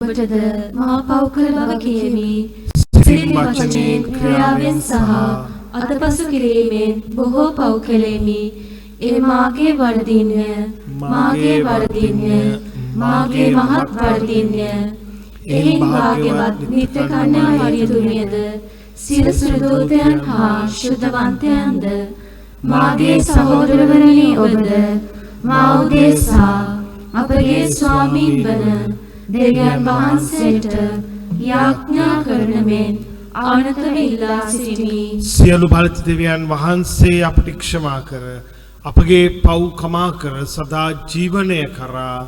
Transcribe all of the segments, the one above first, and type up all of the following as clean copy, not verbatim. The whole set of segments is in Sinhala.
ඔබටද මා පව් කළ බව කියමි. සිතින් වචනයෙන් ක්‍රියාවෙන් සහ අතපසු කිරීමෙන් බොහෝ පව් කෙලෙමි. ඒ මාගේ වරදින්ය, මාගේ මහත් වරදින්ය. එයින් භාග්‍යවත් නිත්‍ය කන්‍යා මරියතුමියද සියලු දූතයන් හා ශුද්ධවන්තයන්ද මාගේ සහෝදරවරුනි ඔබද මා උදෙසා අපගේ ස්වාමීන් වන දෙවියන් වහන්සේට යාඥා කරන මෙන් ආනතව ඉල්ලා සිටිමි. සියලු බලත දෙවියන් වහන්සේ අපට ක්ෂමා කර අපගේ පව් කමා කර සදා ජීවනය කරා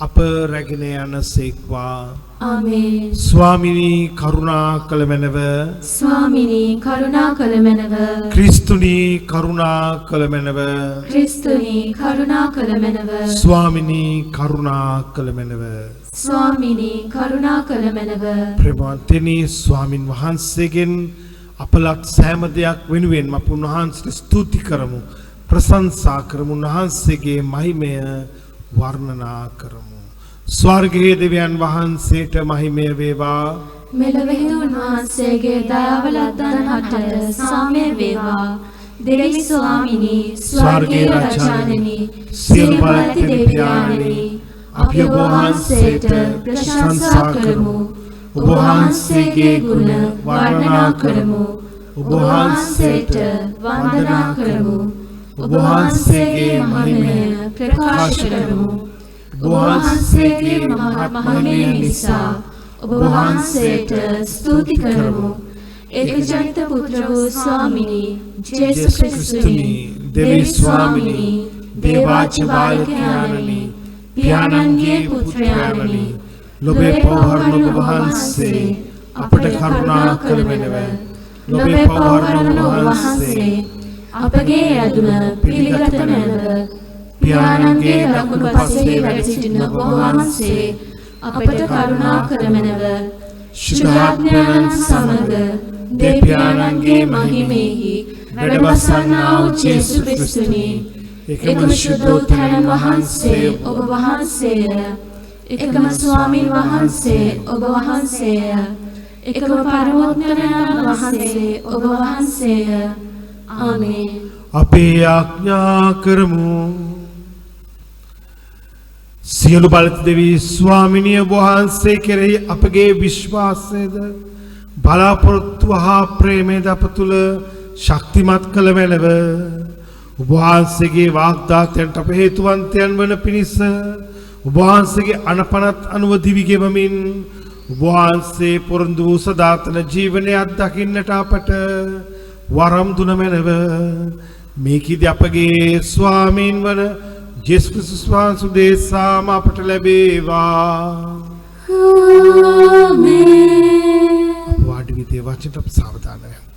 අප රැගෙන යනසේක්වා. ආමේන්. ස්වාමිනී කරුණා කළ මැනව, ස්වාමිනී කරුණා කළ මැනව, ක්‍රිස්තුනී කරුණා කළ මැනව, ක්‍රිස්තුනී කරුණා කළ මැනව, ස්වාමිනී කරුණා කළ මැනව, ස්වාමිනී කරුණා කළ මැනව. ප්‍රේමවන්තනී ස්වාමින් වහන්සේගෙන් අපලත් සෑම දෙයක් වෙනුවෙන් අප උන්වහන්සේට ස්තුති කරමු, ප්‍රශංසා කරමු, උන්වහන්සේගේ මහිමය වර්ණනා කරමු. ස්වර්ගයේ දෙවියන් වහන්සේට මහිමය වේවා. මෙලොවෙහි උන්වහන්සේගේ දයාව ලද්දන් හටට සාමය වේවා. දෙවි ස්වාමිනී, ස්වර්ගයේ රජාණනි, සියලු බලති දෙවියන්නි, අපි ඔබ වහන්සේට ප්‍රශංසා කරමු. ඔබ වහන්සේගේ ගුණ වර්ණනා කරමු. ඔබ වහන්සේට වන්දනා කරමු. ඔබ වහන්සේගේ මහිමය ප්‍රකාශ කරමු. ඔබ වහන්සේගේ මහත් මහිමය නිසා ඔබ වහන්සේට ස්තුති කරමු. ඒකජනිත පුත්‍ර වූ ස්වාමිනී ජේසු ක්‍රිස්තුනි, දෙවි ස්වාමිනී, දේවාච බාලකයාණනි, පියාණන්ගේ පුත්‍රයාණනි, ලොබේ පවහරණ ඔබ වහන්සේ අපට කරුණා කළ මැනව. ලොබේ පවහරණ ඔබ වහන්සේ අපගේ යදුන පිළිගත මැනව. පියාණන්ගේ ලකුණු පසේ වැඩ සිටින ඔබ වහන්සේ අපට කරුණා කළ මැනව. ශුද්ධාත්මයන් සමග දෙවියන්ගේ මහිමෙහි වැඩවසන්නා වූ ජේසු ක්‍රිස්තුනි, එකම ශුද්ධෝත්තමයන් වහන්සේ ඔබ වහන්සේය. එකම ස්වාමීන් වහන්සේ ඔබ වහන්සේය. එකම පරමෝත්තමයන් වහන්සේ ඔබ වහන්සේය. ආමේන්. අපි ආඥා කරමු. සියලු බලත දෙවි ස්වාමිනිය වහන්සේ කෙරෙහි අපගේ විශ්වාසයද බලාපොරොත්තුව හා ප්‍රේමයද අප තුළ ශක්තිමත් කළ මැනව. ඔබ වහන්සේගේ වාග්දානයන්ට අප හේතුවන්තයන් වන පිණිස ඔබ වහන්සේගේ අනපනත් අනුව දිවි ගෙවමින් ඔබ වහන්සේ පොරොන්දු වූ සදාතන ජීවනය අත්දකින්නට අපට වරම් දුන මැනව. මේකීද අපගේ ස්වාමීන් වන ජේසු ක්‍රිස්තුස් වහන්සේ උදෙසාම අපට ලැබේවා. ආමේන්. අප වාඩි වී දේ වචනට අප සාවධානව යමු.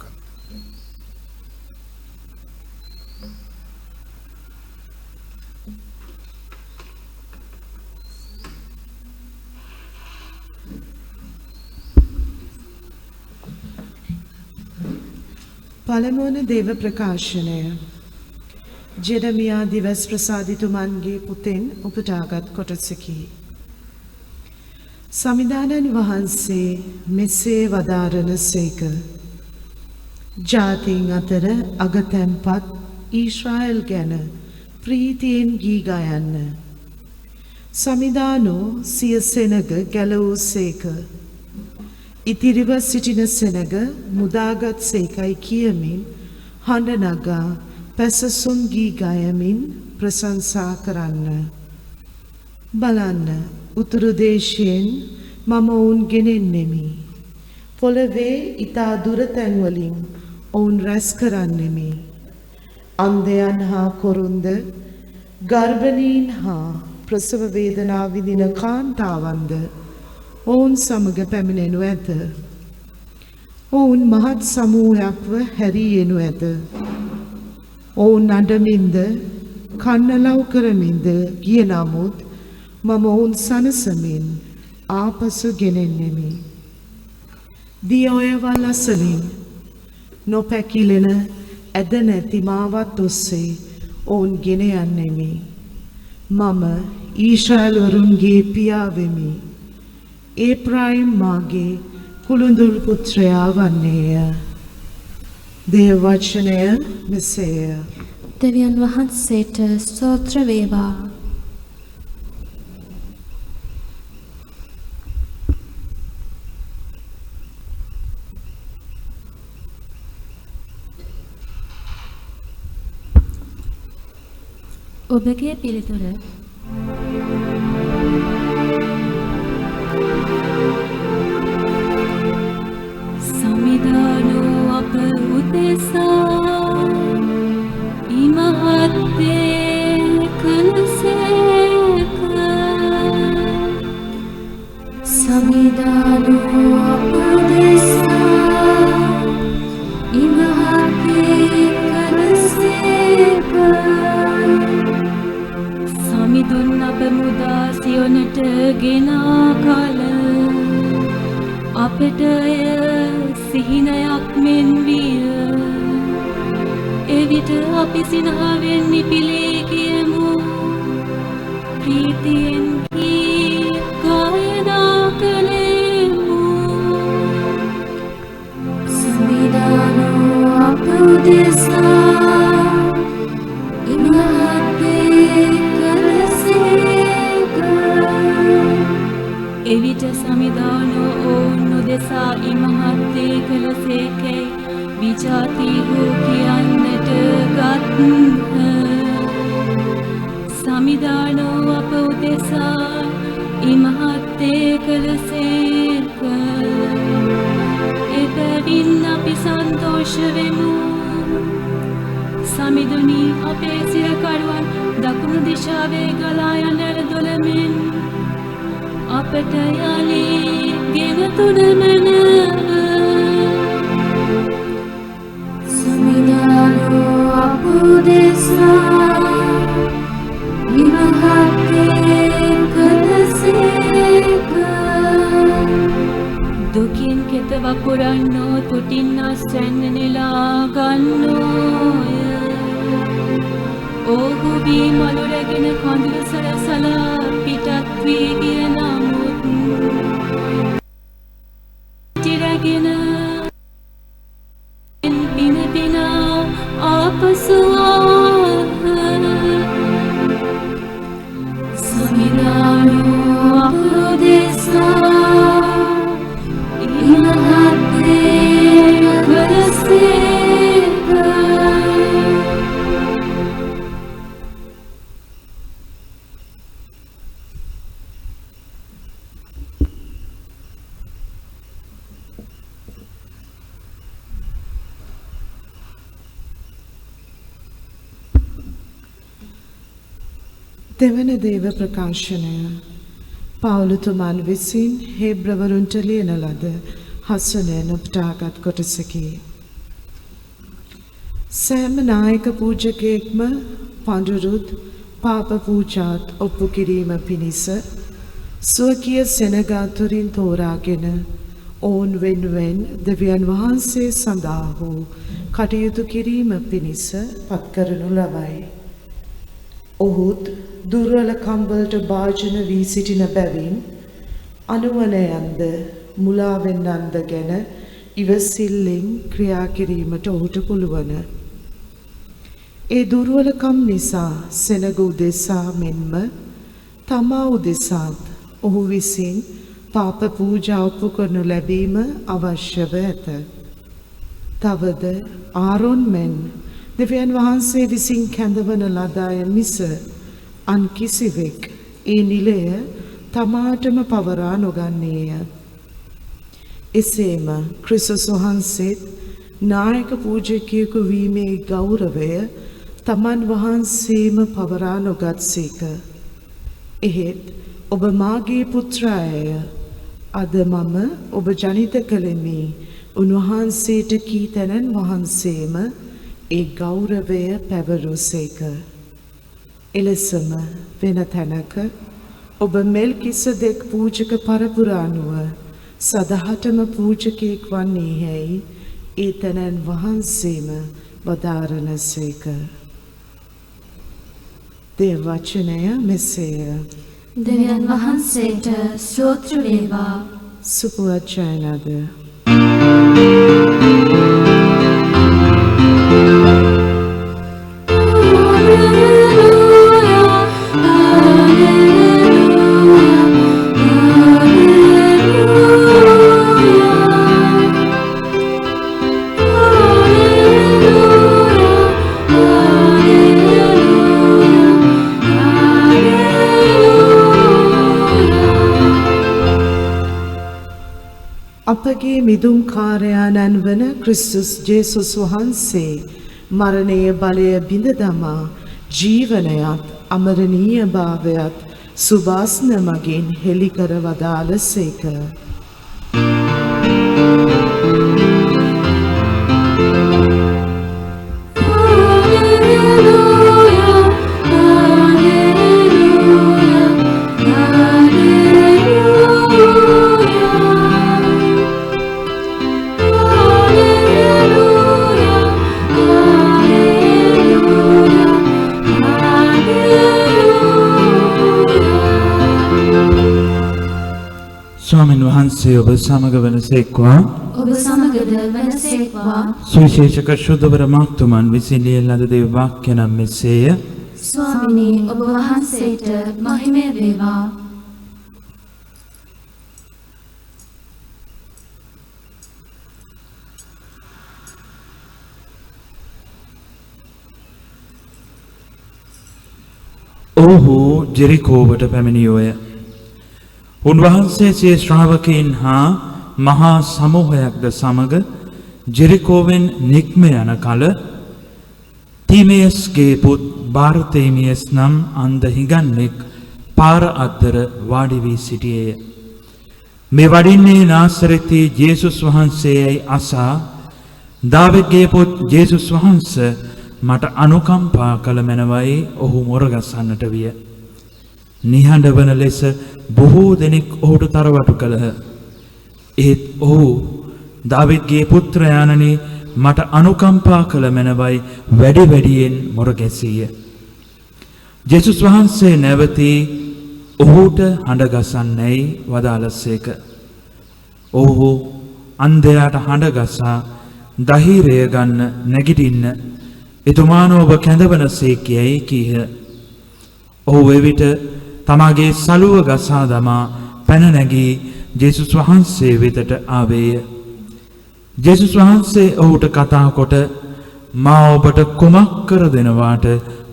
පළමුවන දේව ප්‍රකාශනය. ජෙරමියා දිවස් ප්‍රසාදිතුමන්ගේ පුතෙන් උපුටාගත් කොටසකි. සමිදානන් වහන්සේ මෙසේ වදාරන සේක. ජාතීන් අතර අගතැන්පත් ඊශ්‍රායල් ගැන ප්‍රීතියෙන් ගී ගයන්න. සමිදානෝ සිය සෙනග ගැලවූ සේක. ඉතිරිව සිටින සෙනග මුදාගත් සේකයි කියමින් හඬ නගා පැසසුම් ගී ගයමින් ප්‍රශංසා කරන්න. බලන්න, උතුරු දේශයෙන් මම ඔවුන් ගෙනෙන්නෙමි. පොළවේ ඊතා දුර තැන්වලින් ඔවුන් රැස් කරන්නෙමි. අන්ධයන් හා කොරුන්ද, ගර්භණීන් හා ප්‍රසව වේදනා විඳින කාන්තාවන්ද ඔවුන් සමග පැමිණෙනු ඇත. ඔවුන් මහත් සමූහයක්ව හැරීයෙනු ඇත. ඔවුන් අඬමින්ද කන්නලව් කරමින්ද ගිය නමුත් මම ඔවුන් සනසමින් ආපසු ගෙනෙන්නෙමි. දියෝයවල් අසලින් නොපැකිලෙන ඇද නැති මාවත් ඔස්සේ ඔවුන් ගෙන යන්නෙමි. මම ඊශ්‍රායල් වරුන්ගේ පියා වෙමි. ඒප්‍රායිම් මාගේ කුළුඳුල් පුත්‍රයා වන්නේය. දේව වචනය මෙසේය. දෙවියන් වහන්සේට ස්තෝත්‍ර වේවා. ඔබගේ පිළිතුර සමිදානෝ අප උදෙසා ඉමහත්දේ කළසේක. සමිදානෝ අප උදෙසා ඉමහත්දේ කළසේක. සමිඳුන් අප මුදා සියොනට ගෙනා කල අපට එය සිහිනයක් මෙන් විය. එවිට අපි සිනහවෙන් නිපිලී කියමු, ප්‍රීතියෙන් ගී ගායනා කළෙමු. සමිදානෝ අප උදෙසා ඉමහත්දේ කළසේක. එවිට සමිදානෝ ඔවුන් උදෙසා ඉමහත්දේ කළසේකැයි විජාතිහු කියන්නට ගත්හ. සමිදානෝ අප උදෙසා ඉමහත්දේ කළසේක. එබැවින් අපි සන්තෝෂ වෙමු. සමිඳුනි අපේ සිරකරුවන් දකුණු දිශාවේ ගලා යන දොළමෙන් අපට යලි ගෙන තුන මැනව. සමිදානෝ අප උදෙසා ඉමහත්දේ කළසේක. දුකින් කෙත වපුරන්නෝ තුටින් අස්වැන්න නෙලා ගන්නෝය. ඔහු වී මලුරගෙන කඳුළු සරසලා පිටත් වී ගිය නමුත් තිරගෙන පින පිනා ආපසු ආහ. සමිදානෝ අප උදෙසා ඉමහත්දේ කළසේක. දෙවන දේව ප්‍රකාශනය පවුලුතුමන් විසින් හේබ්‍රවරුන්ට ලියන ලද හසනයෙන් උපුටාගත් කොටසකි. සෑම නායක පූජකයෙක්ම පඬුරුත් පාප පූජාත් ඔප්පු කිරීම පිණිස ස්වකීය සෙනගාතුරින් තෝරාගෙන ඔවුන් වෙනුවෙන් දෙවියන් වහන්සේ සඳහා වූ කටයුතු කිරීම පිණිස පත්කරනු ලබයි. ඔහුත් දුර්වලකම්වලට භාජන වී සිටින බැවින් අනුවනයන්ද මුලාවෙන්නන්ද ගැන ඉවසිල්ලෙන් ක්‍රියා කිරීමට ඔහුට පුළුවන. ඒ දුර්වලකම් නිසා සෙනග උදෙසා මෙන්ම තමා උදෙසාත් ඔහු විසින් පාප පූජා ඔප්පු කරනු ලැබීම අවශ්‍යව ඇත. තවද ආරොන් මෙන් දෙවියන් වහන්සේ විසින් කැඳවන ලද අය මිස අන් කිසිවෙක් ඒ නිලය තමාටම පවරා නොගන්නේය. එසේම ක්‍රිස්තුස් වහන්සේත් නායක පූජකයෙකු වීමේ ගෞරවය තමන් වහන්සේම පවරා නොගත්සේක. එහෙත් ඔබ මාගේ පුත්‍රයාය, අද මම ඔබ ජනිත කළෙමි. උන්වහන්සේට කී තැනන් වහන්සේම ඒ ගෞරවය පැවරුසේක. එලෙසම වෙන තැනක ඔබ මෙල්කිසෙදෙක් පූජක පරපුර අනුව සදහටම පූජකයෙක් වන්නේ හැයි ඒ තැනන් වහන්සේම වදාරනසේක. දේව වචනය මෙසේය. දෙවියන් වහන්සේට ස්තෝත්‍ර වේවා. සුපුවත් ජයනාද. අපගේ මිදුම් කාර්යානන් වන ක්‍රිස්තුස් ජේසුස් වහන්සේ මරණයේ බලය බිඳ දමා ජීවනයත් අමරණීය භාවයත් සුභාස්න මගින් හෙළි කර වදාළසේක. ස්වාමීන් වහන්සේ ඔබ සමග වනසේක්වා. ඔබ සමගද වනසේක්වා. සුවිශේෂක ශුද්ධවර මාක්තුමන් විසින් ලියන ලද දේව වාක්‍ය නම් මෙසේය. ස්වාමිනී ඔබ වහන්සේට මහිමය වේවා. ඔහු ජෙරිකෝවට පැමිණියෝය. උන්වහන්සේ සිය ශ්‍රාවකයන් හා මහා සමූහයක්ද සමග ජෙරිකෝවෙන් නික්ම යන කල තීමේයස්ගේ පුත් බාර්තේමියස් නම් අන්ධ හිඟන්නෙක් පාර අද්දර වාඩි වී සිටියේය. මේ වඩින්නේ නාසරෙතේ ජේසුස් වහන්සේයයි අසා දාවිද්ගේ පුත් ජේසුස් වහන්සේ මට අනුකම්පා කළ මැනවයි ඔහු මොරගසන්නට විය. නිහඬ වන ලෙස බොහෝ දෙනෙක් ඔහුට තරවටු කළහ. ඒත් ඔහු දාවිද්ගේ පුත්‍රයාණනි මට අනුකම්පා කළ මැනවයි වැඩි වැඩියෙන් මොරගැසීය. ජේසුස් වහන්සේ නැවතී ඔහුට හඬගසන්නැයි වදාළසේක. ඔහු අන්ධයාට හඬගසා දහිරය ගන්න නැගිටින්න එතුමානෝ ඔබ කැඳවනසේ කියයි කීහ. ඔහු එවිට තමාගේ සලුව ගසා දමා පැන නැගී ජේසුස් වහන්සේ වෙතට ආවේය. ජේසුස් වහන්සේ ඔහුට කතා කොට මා ඔබට කුමක් කර දෙනවාට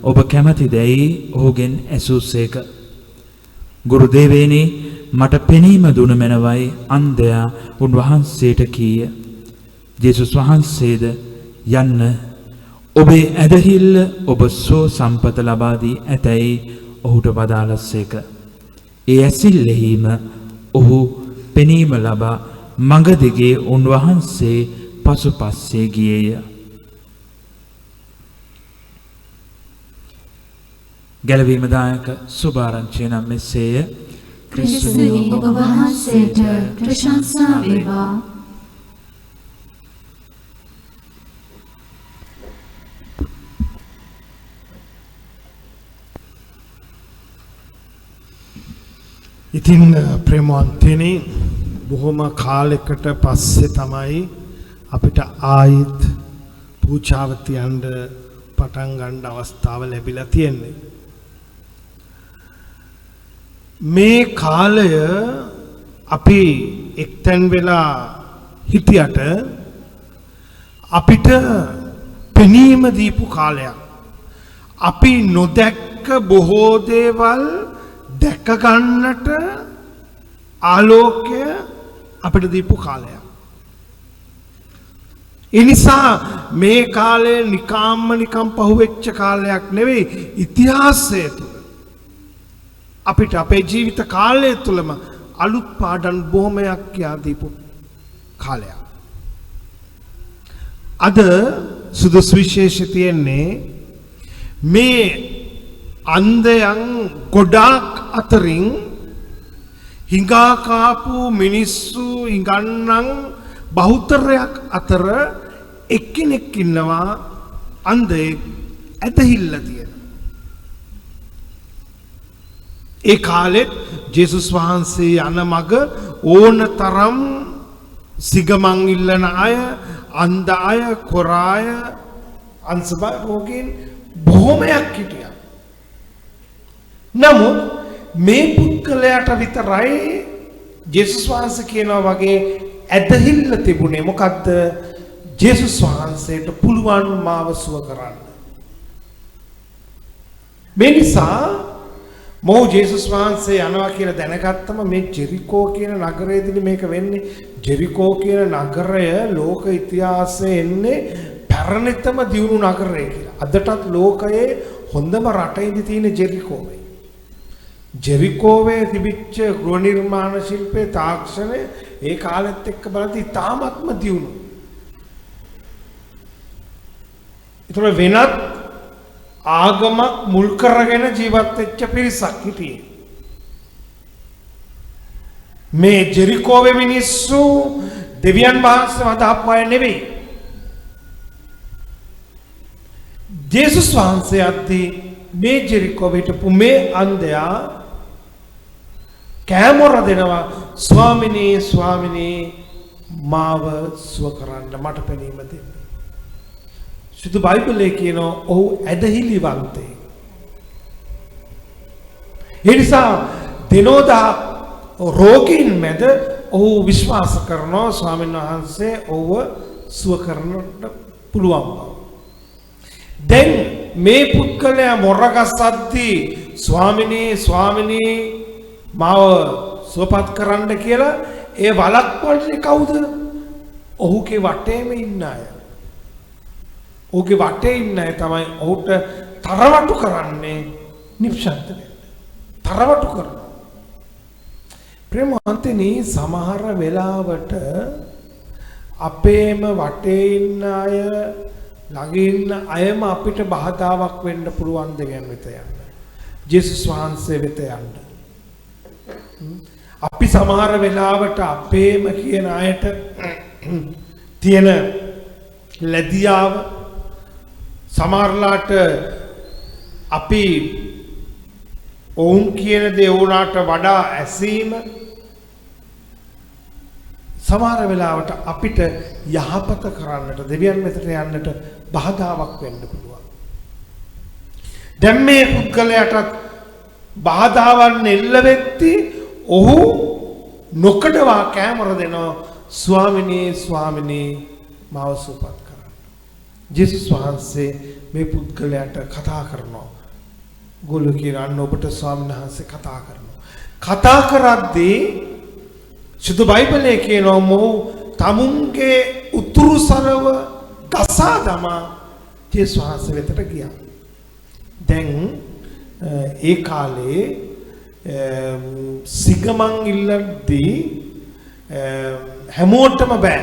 ඔබ කැමතිදැයි ඔහුගෙන් ඇසූසේක. ගුරු දේවේනි මට පෙනීම දුන මැනවයි අන්ධයා උන්වහන්සේට කීය. ජේසුස් වහන්සේද යන්න ඔබේ ඇදහිල්ල ඔබ සෝ සම්පත ලබා දී ඇතැයි ඔහුට වදාළසේක. ඒ ඇසිල්ලෙහිම ඔහු පෙනීම ලබා මඟ දිගේ උන්වහන්සේ පසුපස්සේ ගියේය. ගැලවීමදායක සුභාරංචිය නම් මෙසේය. ක්‍රිස්තුනි ඔබ වහන්සේට ප්‍රශංසා වේවා. ඉතින් ප්‍රේමවන්තනි බොහොම කාලයකට පස්සේ තමයි අපිට ආයිත් පූජාව තියන්න පටන් ගන්න අවස්ථාව ලැබිලා තියෙන්නේ. මේ කාලය අපි එක්තැන් වෙලා හිටියට අපිට පෙනීම දීපු කාලයක්. අපි නොදැක්ක බොහෝ දේවල් දැක ගන්නට ආලෝකය අපිට දීපු කාලයක්. ඒ නිසා මේ කාලය නිකම් පහුවෙච්ච කාලයක් නෙවෙයි, ඉතිහාසය තුළ අපිට අපේ ජීවිත කාලය තුළම අලුත් පාඩම් බොහොමයක් කියා දීපු කාලයක්. අද සුදුසු විශේෂය තියෙන්නේ මේ අන්ධයන් ගොඩාක් අතරින් හිඟා කාපු මිනිස්සු හිඟන්නන් බහුතරයක් අතර එක්කෙනෙක් ඉන්නවා අන්ධයෙක් ඇදහිල්ල තියෙන. ඒ කාලෙත් ජේසුස් වහන්සේ යන මග ඕන තරම් සිගමන් ඉල්ලන අය, අන්ධ අය, කොරාය, අන්සබා රෝගීන් බොහොමයක් හිටියා. නමුත් මේ පුද්ගලයාට විතරයි ජේසුස් වහන්සේ කියනවා වගේ ඇදහිල්ල තිබුණේ. මොකද්ද? ජේසුස් වහන්සේට පුළුවන් මාව සුව කරන්න. මේ නිසා මොහු ජේසුස් වහන්සේ යනවා කියලා දැනගත්තම මේ ජෙරිකෝ කියන නගරයේදී මේක වෙන්නේ. ජෙරිකෝ කියන නගරය ලෝක ඉතිහාසයේ එන්නේ පැරණිතම දියුණු නගරය කියලා. අදටත් ලෝකයේ හොඳම රටේදී තියෙන ජෙරිකෝ වෙයි. ජෙරිකෝවේ තිබිච්ච ගෘහ නිර්මාණ ශිල්පයේ තාක්ෂණය ඒ කාලෙත් එක්ක බලද්දී තාමත්ම දියුණු. ඒතර වෙනත් ආගමක් මුල් කරගෙන ජීවත් වෙච්ච පිරිසක් හිටියේ. මේ ජෙරිකෝවේ මිනිස්සු දෙවියන් වහන්සේ වදාපු අය නෙවෙයි. ජේසුස් වහන්සේ අද්දී මේ ජෙරිකෝවේ හිටපු මේ අන්ධයා කෑමොර දෙනවා, ස්වාමිනී ස්වාමිනී මාව සුව කරන්න, මට පෙනීම දෙන්න. සුදු බයිබලයේ කියනවා ඔහු ඇදහිලිවන්තේ. ඒ නිසා දිනෝදා රෝගීන් මැද ඔහු විශ්වාස කරනවා ස්වාමීන් වහන්සේ ඔහුව සුව කරන්නට පුළුවන් බව. දැන් මේ පුද්ගලයා මොරගස්සද්දී ස්වාමිනී ස්වාමිනී මාව සුවපත් කරන්න කියලා ඒ වළක්වන්නේ කවුද? ඔහුගේ වටේම ඉන්න අය. ඔහුගේ වටේ ඉන්න අය තමයි ඔහුට තරවටු කරන්නේ නිශ්ශබ්ද වෙන්න. තරවටු කරනවා. ප්‍රේමවන්තනි, සමහර වෙලාවට අපේම වටේ ඉන්න අය, ළඟ ඉන්න අයම අපිට බාධාවක් වෙන්න පුළුවන් දෙවියන් වෙත යන්න. ජේසුස් වහන්සේ වෙත යන්න. අපි සමහර වෙලාවට අපේම කියන අයට තියෙන ලැබියාව, සමහරලාට අපි ඔවුන් කියන දේ වුණාට වඩා ඇසීම, සමහර වෙලාවට අපිට යහපත කරන්නට, දෙවියන් වෙතට යන්නට බාධාවක් වෙන්න පුළුවන්. දැන් මේ පුද්ගලයාට බාධාවන් එල්ල වෙද්දී ඔහු නොකඩවා කෑමර දෙනවා, ස්වාමිනී ස්වාමිනී මාව සුවපත් කරන්න. ජේසුස් වහන්සේ මේ පුද්ගලයාට කතා කරනවා. ගොළු කියන ඔබට ස්වාමීන් වහන්සේ කතා කරනවා. කතා කරද්දී සුදු බයිබලයේ කියනවා මොහු තමුන්ගේ උතුරු සරව ගසා දමා ජේසුස් වහන්සේ වෙතට ගියා. දැන් ඒ කාලේ සිගමන් ඉල්ලද්දී හැමෝටම බෑ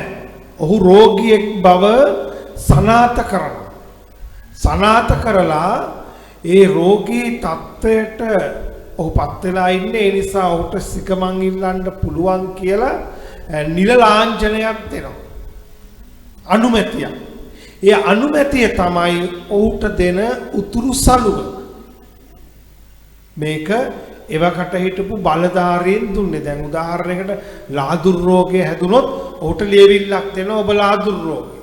ඔහු රෝගියෙක් බව සනාත කරනවා. සනාත කරලා ඒ රෝගී තත්ත්වයට ඔහු පත් වෙලා ඉන්නේ. ඒ නිසා ඔහුට සිගමන් ඉල්ලන්න පුළුවන් කියලා නිල ලාංඡනයක් දෙනවා, අනුමැතියක්. ඒ අනුමැතිය තමයි ඔහුට දෙන උතුරු සළුව. මේක එවකට හිටපු බලධාරීන් දුන්නේ. දැන් උදාහරණයකට ලාදුරු රෝගය හැදුනොත් ඔහුට ලියවිල්ලක් දෙනවා, ඔබ ලාදුරු රෝගී.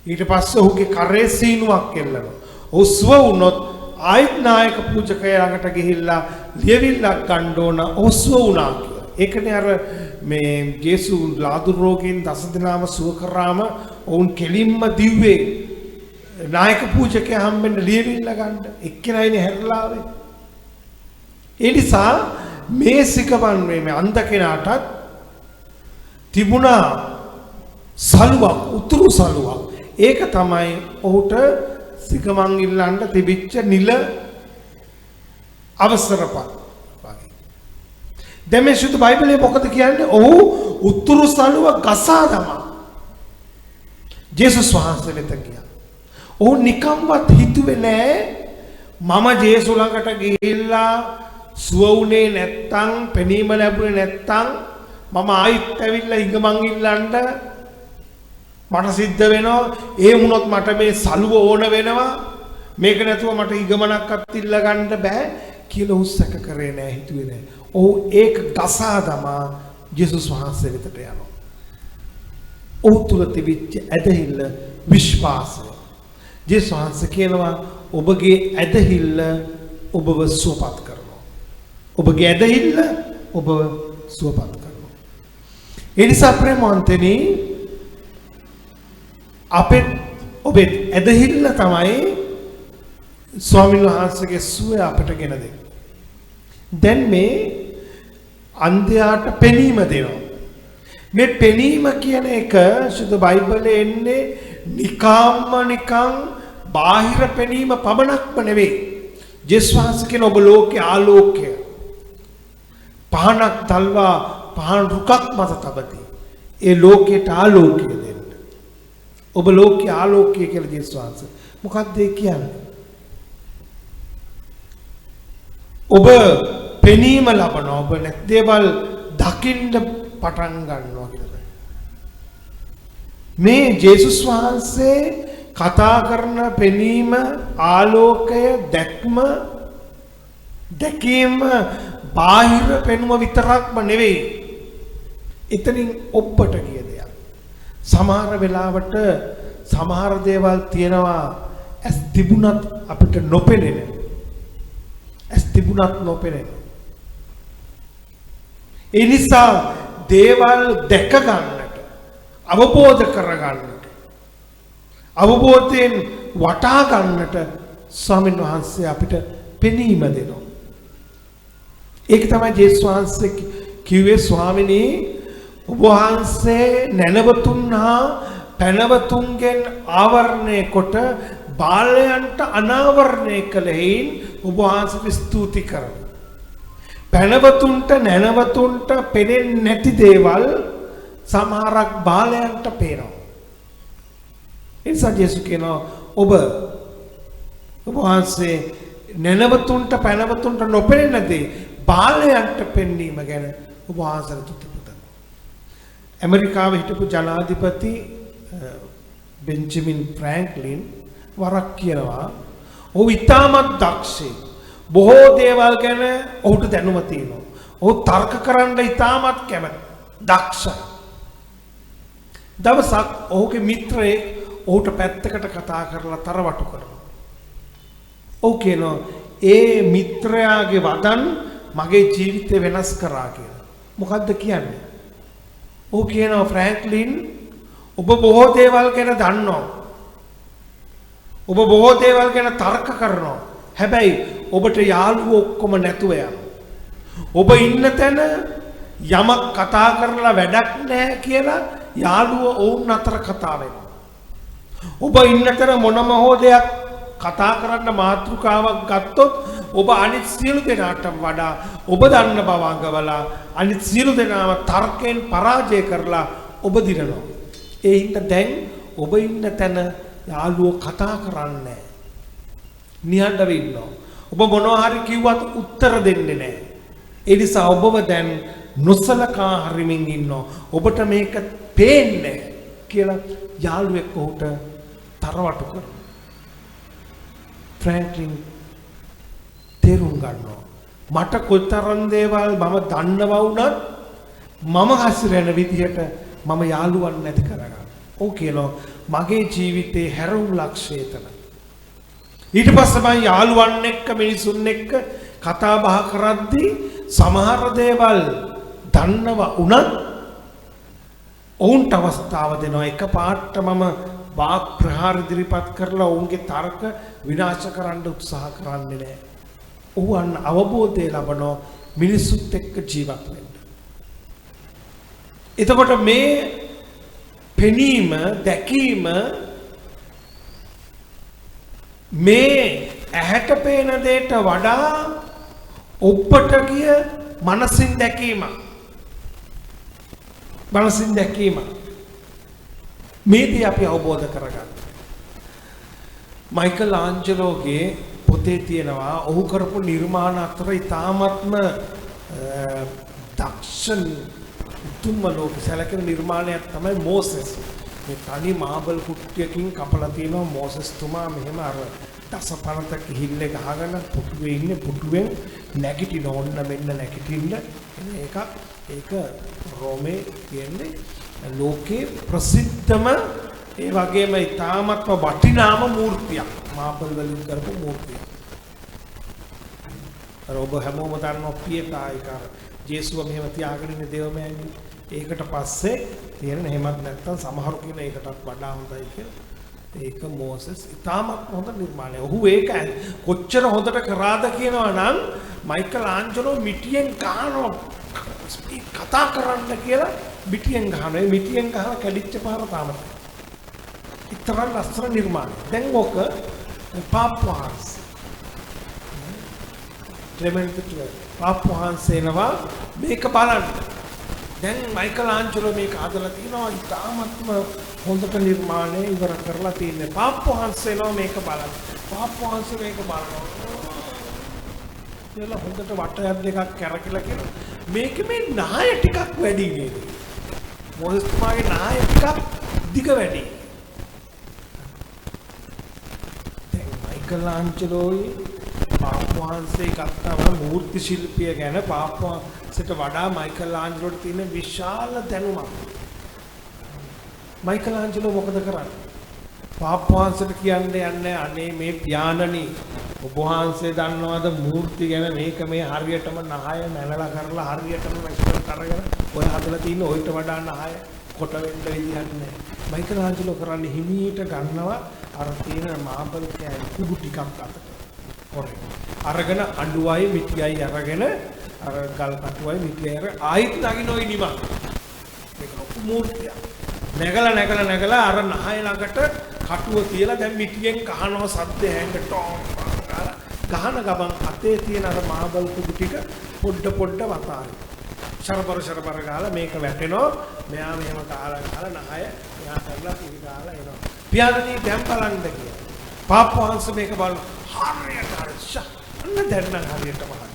ඊට පස්සේ ඔහුගේ කරේ සීනුවක් එල්ලනවා. ඔහු සුව වුණොත් ආයත් නායක පූජකයා ළඟට ගිහිල්ලා ලියවිල්ලක් ගන්න ඕන, ඔහු සුව වුණා කියලා. ඒකනේ අර මේ ජේසු ලාදුරු රෝගීන් 10 දෙනාම සුව කරාම ඔවුන් කෙලින්ම දිව්වේ නායක පූජකයා හම්බෙන්න ලියවිල්ල ගන්න. එක්කෙනයිනේ හැරලා ආවේ. ඒ නිසා මේ සිකවන් මේ අන්ධ කෙනාටත් තිබුණා සලුවක්, උතුරු සලුවක්. ඒක තමයි ඔහුට සිකමන් ඉල්ලන්න තිබිච්ච නිල අවසරපත් වගේ. දැන් මේ සුදු බයිබලයේ මොකද කියන්නේ? ඔහු උතුරු සලුව ගසා දමා ජේසුස් වහන්සේ වෙත ගියා. ඔහු නිකම්වත් හිතුවේ නෑ මම ජේසු ළඟට ගිහිල්ලා සුව වුණේ නැත්තම්, පෙනීම ලැබුණේ නැත්තම් මම ආයිත් ඇවිල්ලා ඉඟමන් ඉල්ලන්න මට සිද්ධ වෙනවා. ඒ වුණොත් මට මේ සලුව ඕන වෙනවා. මේක නැතුව මට ඉඟමනක්වත් ඉල්ල ගන්න බෑ කියලා ඔහු සැක කරේ නැහැ, හිතුවේ නැහැ. ඔහු ඒක ගසා දමා ජේසුස් වහන්සේ වෙතට යනවා. ඔහු තුල තිබිච්ච ඇදහිල්ල විශ්වාසය. ජේසුස් වහන්සේ කියනවා ඔබගේ ඇදහිල්ල ඔබව සුවපත් කරනවා. ඔබගේ ඇදහිල්ල ඔබව සුවපත් කරනවා. ඒ නිසා ප්‍රේමවන්තනි අපේ ඔබේ ඇදහිල්ල තමයි ස්වාමීන් වහන්සේගේ සුවය අපට ගෙන දෙන්නේ. දැන් මේ අන්ධයාට පෙනීම දෙනවා. මේ පෙනීම කියන එක සුදු බයිබලයේ එන්නේ නිකන් බාහිර පෙනීම පමණක්ම නෙවෙයි. ජේසුස් වහන්සේ කියන ඔබ ලෝකේ ආලෝකය. පහනක් තල්වා පහන් රුකක් මත තබති. ඒ ලෝකයට ආලෝකය දෙන්න. ඔබ ලෝකයේ ආලෝකය කියලා ජේසුස් වහන්සේ. මොකක්ද ඒ කියන්නේ? ඔබ පෙනීම ලබනවා. ඔබ නැත් දේවල් දකින්න පටන් ගන්නවා කියලා. මේ ජේසුස් වහන්සේ කතා කරන පෙනීම, ආලෝකය, දැකීම බාහිර පෙනුම විතරක්ම නෙවෙයි. එතනින් ඔබට කිය දෙයක්. සමහර වෙලාවට සමහර දේවල් තියෙනවා ඇස් තිබුණත් අපිට නොපෙනෙන. ඇස් තිබුණත් නොපෙනෙන. ඒ නිසා දේවල් දැක ගන්නට, අවබෝධ කර ගන්නට, අවබෝධයෙන් වටා ගන්නට ස්වාමීන් වහන්සේ අපිට පෙනීම දෙනවා. ඒක තමයි ජේසුස් වහන්සේ කිව්වේ ස්වාමිනී ඔබ වහන්සේ නැනවතුන් හා පැනවතුන්ගෙන් ආවරණය කොට බාලයන්ට අනාවරණය කළ හේයින් ඔබ වහන්සේට ස්තුති කරමි. පැනවතුන්ට නැනවතුන්ට පෙනෙන්නේ නැති දේවල් සමහරක් බාලයන්ට පේනවා. ඒ නිසා ජේසුස් කියනවා ඔබ වහන්සේ නැනවතුන්ට පැනවතුන්ට නොපෙනෙන දේ බාලයන්ට පෙන්වීම ගැන ඔබ වහන්සේට තුති පුතනවා. ඇමරිකාවේ හිටපු ජනාධිපති බෙන්ජමින් ෆ්‍රැන්ක්ලින් වරක් කියනවා ඔහු ඉතාමත් දක්ෂයි. බොහෝ දේවල් ගැන ඔහුට දැනුම තියෙනවා. ඔහු තර්ක කරන්න ඉතාමත් කැමති. දක්ෂයි. දවසක් ඔහුගේ මිත්‍රයෙක් ඔහුට පැත්තකට කතා කරලා තරවටු කරනවා. ඔහු කියනවා ඒ මිත්‍රයාගේ වදන් මගේ ජීවිතේ වෙනස් කරා කියලා. මොකද්ද කියන්නේ? ඔහු කියනවා ෆ්‍රැන්ක්ලින් ඔබ බොහෝ දේවල් ගැන දන්නවා. ඔබ බොහෝ දේවල් ගැන තර්ක කරනවා. හැබැයි ඔබට යාළුවෝ ඔක්කොම නැතුව යනවා. ඔබ ඉන්න තැන යමක් කතා කරලා වැඩක් නැහැ කියලා යාළුවෝ ඔවුන් අතර කතා වෙනවා. ඔබ ඉන්න තැන මොනම හෝ දෙයක් කතා කරන්න මාතෘකාවක් ගත්තොත් ඔබ අනිත් සියලු දෙනාට වඩා ඔබ දන්න බව අඟවලා අනිත් සියලු දෙනාම තර්කයෙන් පරාජය කරලා ඔබ දිනනවා. ඒ හින්දා දැන් ඔබ ඉන්න තැන යාළුවෝ කතා කරන්නේ නැහැ. නිහඬව ඉන්නවා. ඔබ මොනවා හරි කිව්වත් උත්තර දෙන්නේ නැහැ. ඒ නිසා ඔබව දැන් නොසලකා හරිමින් ඉන්නවා. ඔබට මේක පේන්නේ කියලා යාළුවෙක් ඔහුට තරවටු කරනවා. ෆ්‍රැන්ක්ලින් තේරුම් ගන්නවා. මට කොතරම් දේවල් මම දන්නවා වුණත් මම හසිරෙන විදිහට මම යාළුවන් නැති කරගන්නවා. ඔව් කියනවා මගේ ජීවිතේ හැරවුම් ලක්ෂය එතන. ඊට පස්සේ මම යාළුවන් එක්ක මිනිසුන් එක්ක කතා බහ කරද්දී සමහර දේවල් දන්නවා වුණත් ඔවුන්ට අවස්ථාව දෙනවා. එකපාරට මම වාක් ප්‍රහාර ඉදිරිපත් කරලා ඔවුන්ගේ තර්ක විනාශ කරන්න උත්සාහ කරන්නේ නැහැ. ඔවුන් අවබෝධය ලබනවා මිනිසුත් එක්ක ජීවත් වෙන්න. එතකොට මේ පෙනීම, දැකීම මේ ඇහැට පේන දෙයට වඩා ඔබට ගිය මනසින් දැකීම. මනසින් දැකීම. මේදී අපි අවබෝධ කරගන්න. මයිකල් ආන්ජලෝගේ පොතේ තියෙනවා ඔහු කරපු නිර්මාණ අතර ඉතාමත්ම දක්ෂ උතුම්ම ලෝක සැලකෙන නිර්මාණයක් තමයි මෝසෙස්. මේ තනි මාබල් කුට්ටියකින් කපලා තියෙනවා මෝසෙස් තුමා මෙහෙම අර දස පනතක හිල්ල ගහගෙන පුටුවේ ඉන්නේ පුටුවෙන් නැගිටින ඕන්න මෙන්න නැගිටින්න ඒක රෝමේ කියන්නේ ලෝකේ ප්‍රසිද්ධම ඒ වගේම ඉතාමත්ම වටිනාම මූර්තියක් මාබල් වලින් කරපු මූර්තියක්. ඔබ හැමෝම දන්නවා පියකායිකාර ජේසුව මෙහෙම තියාගෙන ඉන්නේ දේවමෑණියෝ. ඒකට පස්සේ තියෙන එහෙමත් නැත්නම් සමහරු කියන ඒකටත් වඩා හොඳයි කියලා. ඒක මෝසස් ඉතාමත් හොඳ නිර්මාණය. ඔහු ඒක කොච්චර හොඳට කරාද කියනවා නම් මයිකල් ආන්ජලෝ මිටියෙන් ගහනවා කතා කරන්න කියලා මිටියෙන් ගහනවා. ඒ මිටියෙන් ගහලා කැඩිච්ච පාර තාමත්. ඉතරම් ලස්සන නිර්මාණය. දැන් ඔක පාප්වාස් ක්ලෙමන්ට් පාප්වාන්සේනවා මේක බලන්න. දැන් මයිකල් ආන්ජලෝ මේක හදලා තිනවා ඉතාමත්ම හොඳට නිර්මාණය ඉවර කරලා තියෙන්නේ. පාප්වාන්සේනවා මේක බලන්න. පාප්වාන්සේ මේක බලනවා. කියලා හොඳට වටයක් දෙකක් කැරකිලා කියලා. මේක මේ නාය ටිකක් වැඩි නේද? මොහොස් තුමාගේ නාය ටිකක් දිග වැඩි. දැන් මයිකල් ආන්ජලෝයි පාප්වාන්සේ ගත්තම මූර්ති ශිල්පිය ගැන පාප්වාන්සේට වඩා මයිකල් ආන්ජලෝට තියෙන විශාල දැනුමක්. මයිකල් ආන්ජලෝ මොකද කරන්නේ? පාප්වාන්සේට කියන්නේ අනේ මේ පියාණනි ඔබ වහන්සේ දන්නවද මූර්ති ගැන මේක මේ හරියටම නහය නැලලා කරලා හරියටම වැස්සට අරගෙන ඔය හදලා තියෙන ඔයිට වඩා නහය කොට වෙන්න විදිහක් නැහැ. මයිකල් ආන්ජලෝ කරන්නේ හිමීට ගන්නවා අර තියෙන මාබල් කෑලි කුඩු ටිකක් අතට. අරගෙන අඬුවයි මිටියයි අරගෙන අර ගල් කටුවයි මිටියයි අර ආයිත් නගින ඔය නිමක්. මේක මූර්තිය. නැගලා අර නහය ළඟට කටුව තියලා දැන් මිටියෙන් කහනවා සද්ද හැංග ටොම් ගහන ගමන් අතේ තියෙන අර මාබල් කුඩු ටික පොඩ වතාරි. ශරබර ගාලා මේක වැටෙනවා. මෙයා මෙහෙම කාලා නහය මෙයා කරලා පිළි ගාලා එනවා. පියාණනි දැන් බලන්න කියලා. පාප්වාන්ස මේක බලන හරියට අන්න දැන් නම් හරියටම හරි.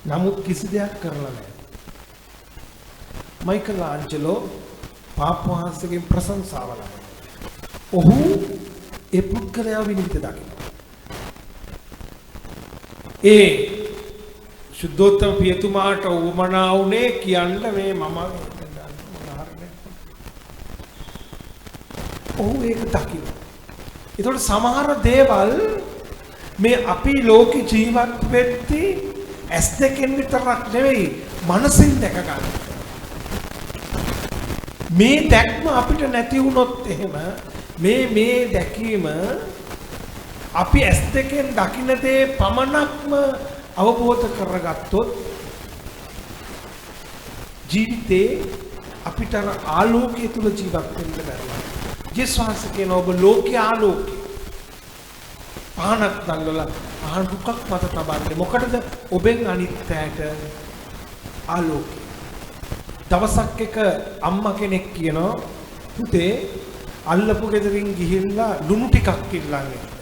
නමුත් කිසි දෙයක් කරලා නැහැ. මයිකල් ආන්ජලෝ පාප්වාන්සගෙන් ප්‍රශංසාව ලබනවා. ඔහු ඒ පුද්ගලයා විනිවිද දකිනවා. ඒ සුද්ධෝත්තම පියතුමාට උවමනා වුණේ කියන්න මේ මම ඔහු ඒක දකිනවා. ඒතකොට සමහර දේවල් මේ අපි ලෝකේ ජීවත් වෙද්දී ඇස් දෙකෙන් විතරක් නෙවෙයි මනසින් දැක ගන්න. මේ දැක්ම අපිට නැති වුණොත් එහෙම මේ දැකීම අපි ඇස් දෙකෙන් දකින්න දේ පමණක්ම අවබෝධ කරගත්තොත් ජීවිතේ අපිට ආලෝකයේ තුල ජීවත් වෙන්න බැහැ. ජේසුස් කියන ඔබ ලෝකයේ ආලෝකය. පහනක් දැල්වලා පහන් දුකක් මත තබන්නේ. මොකටද? ඔබෙන් අනිත්‍යයට ආලෝකය. දවසක් එක අම්මා කෙනෙක් කියනවා පුතේ අල්ලපු ගෙදරින් ගිහිල්ලා ලුණු ටිකක් ඉල්ලන්නේ.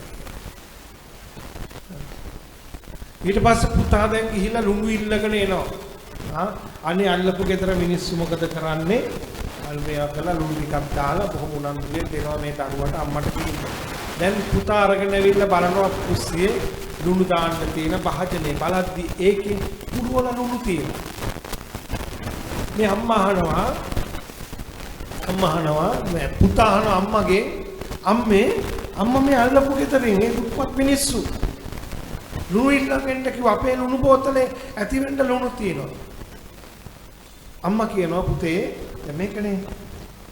ඊට පස්සේ පුතා දැන් ගිහිල්ලා ලුණු ඉල්ලගෙන එනවා. අනේ අල්ලපු ගෙදර මිනිස්සු මොකද කරන්නේ? අල්මයා කළා ලුණු ටිකක් දාලා බොහොම උනන්දුවෙන් දෙනවා මේ දරුවට අම්මට කියනවා. දැන් පුතා අරගෙන ඇවිල්ලා බලනවා කුස්සියේ ලුණු දාන්න තියෙන භාජනේ බලද්දි ඒකේ පුරවල ලුණු තියෙනවා. මේ අම්මා අහනවා මේ පුතා අහනවා අම්මගේ අම්මා මේ අල්ලපු ගෙදරින් මේ දුප්පත් මිනිස්සු ලුණු ඉල්ලගෙන කිව්ව අපේ ලුණු බෝතලේ ඇති වෙන්න ලුණු තියෙනවා. අම්මා කියනවා පුතේ දැන් මේකනේ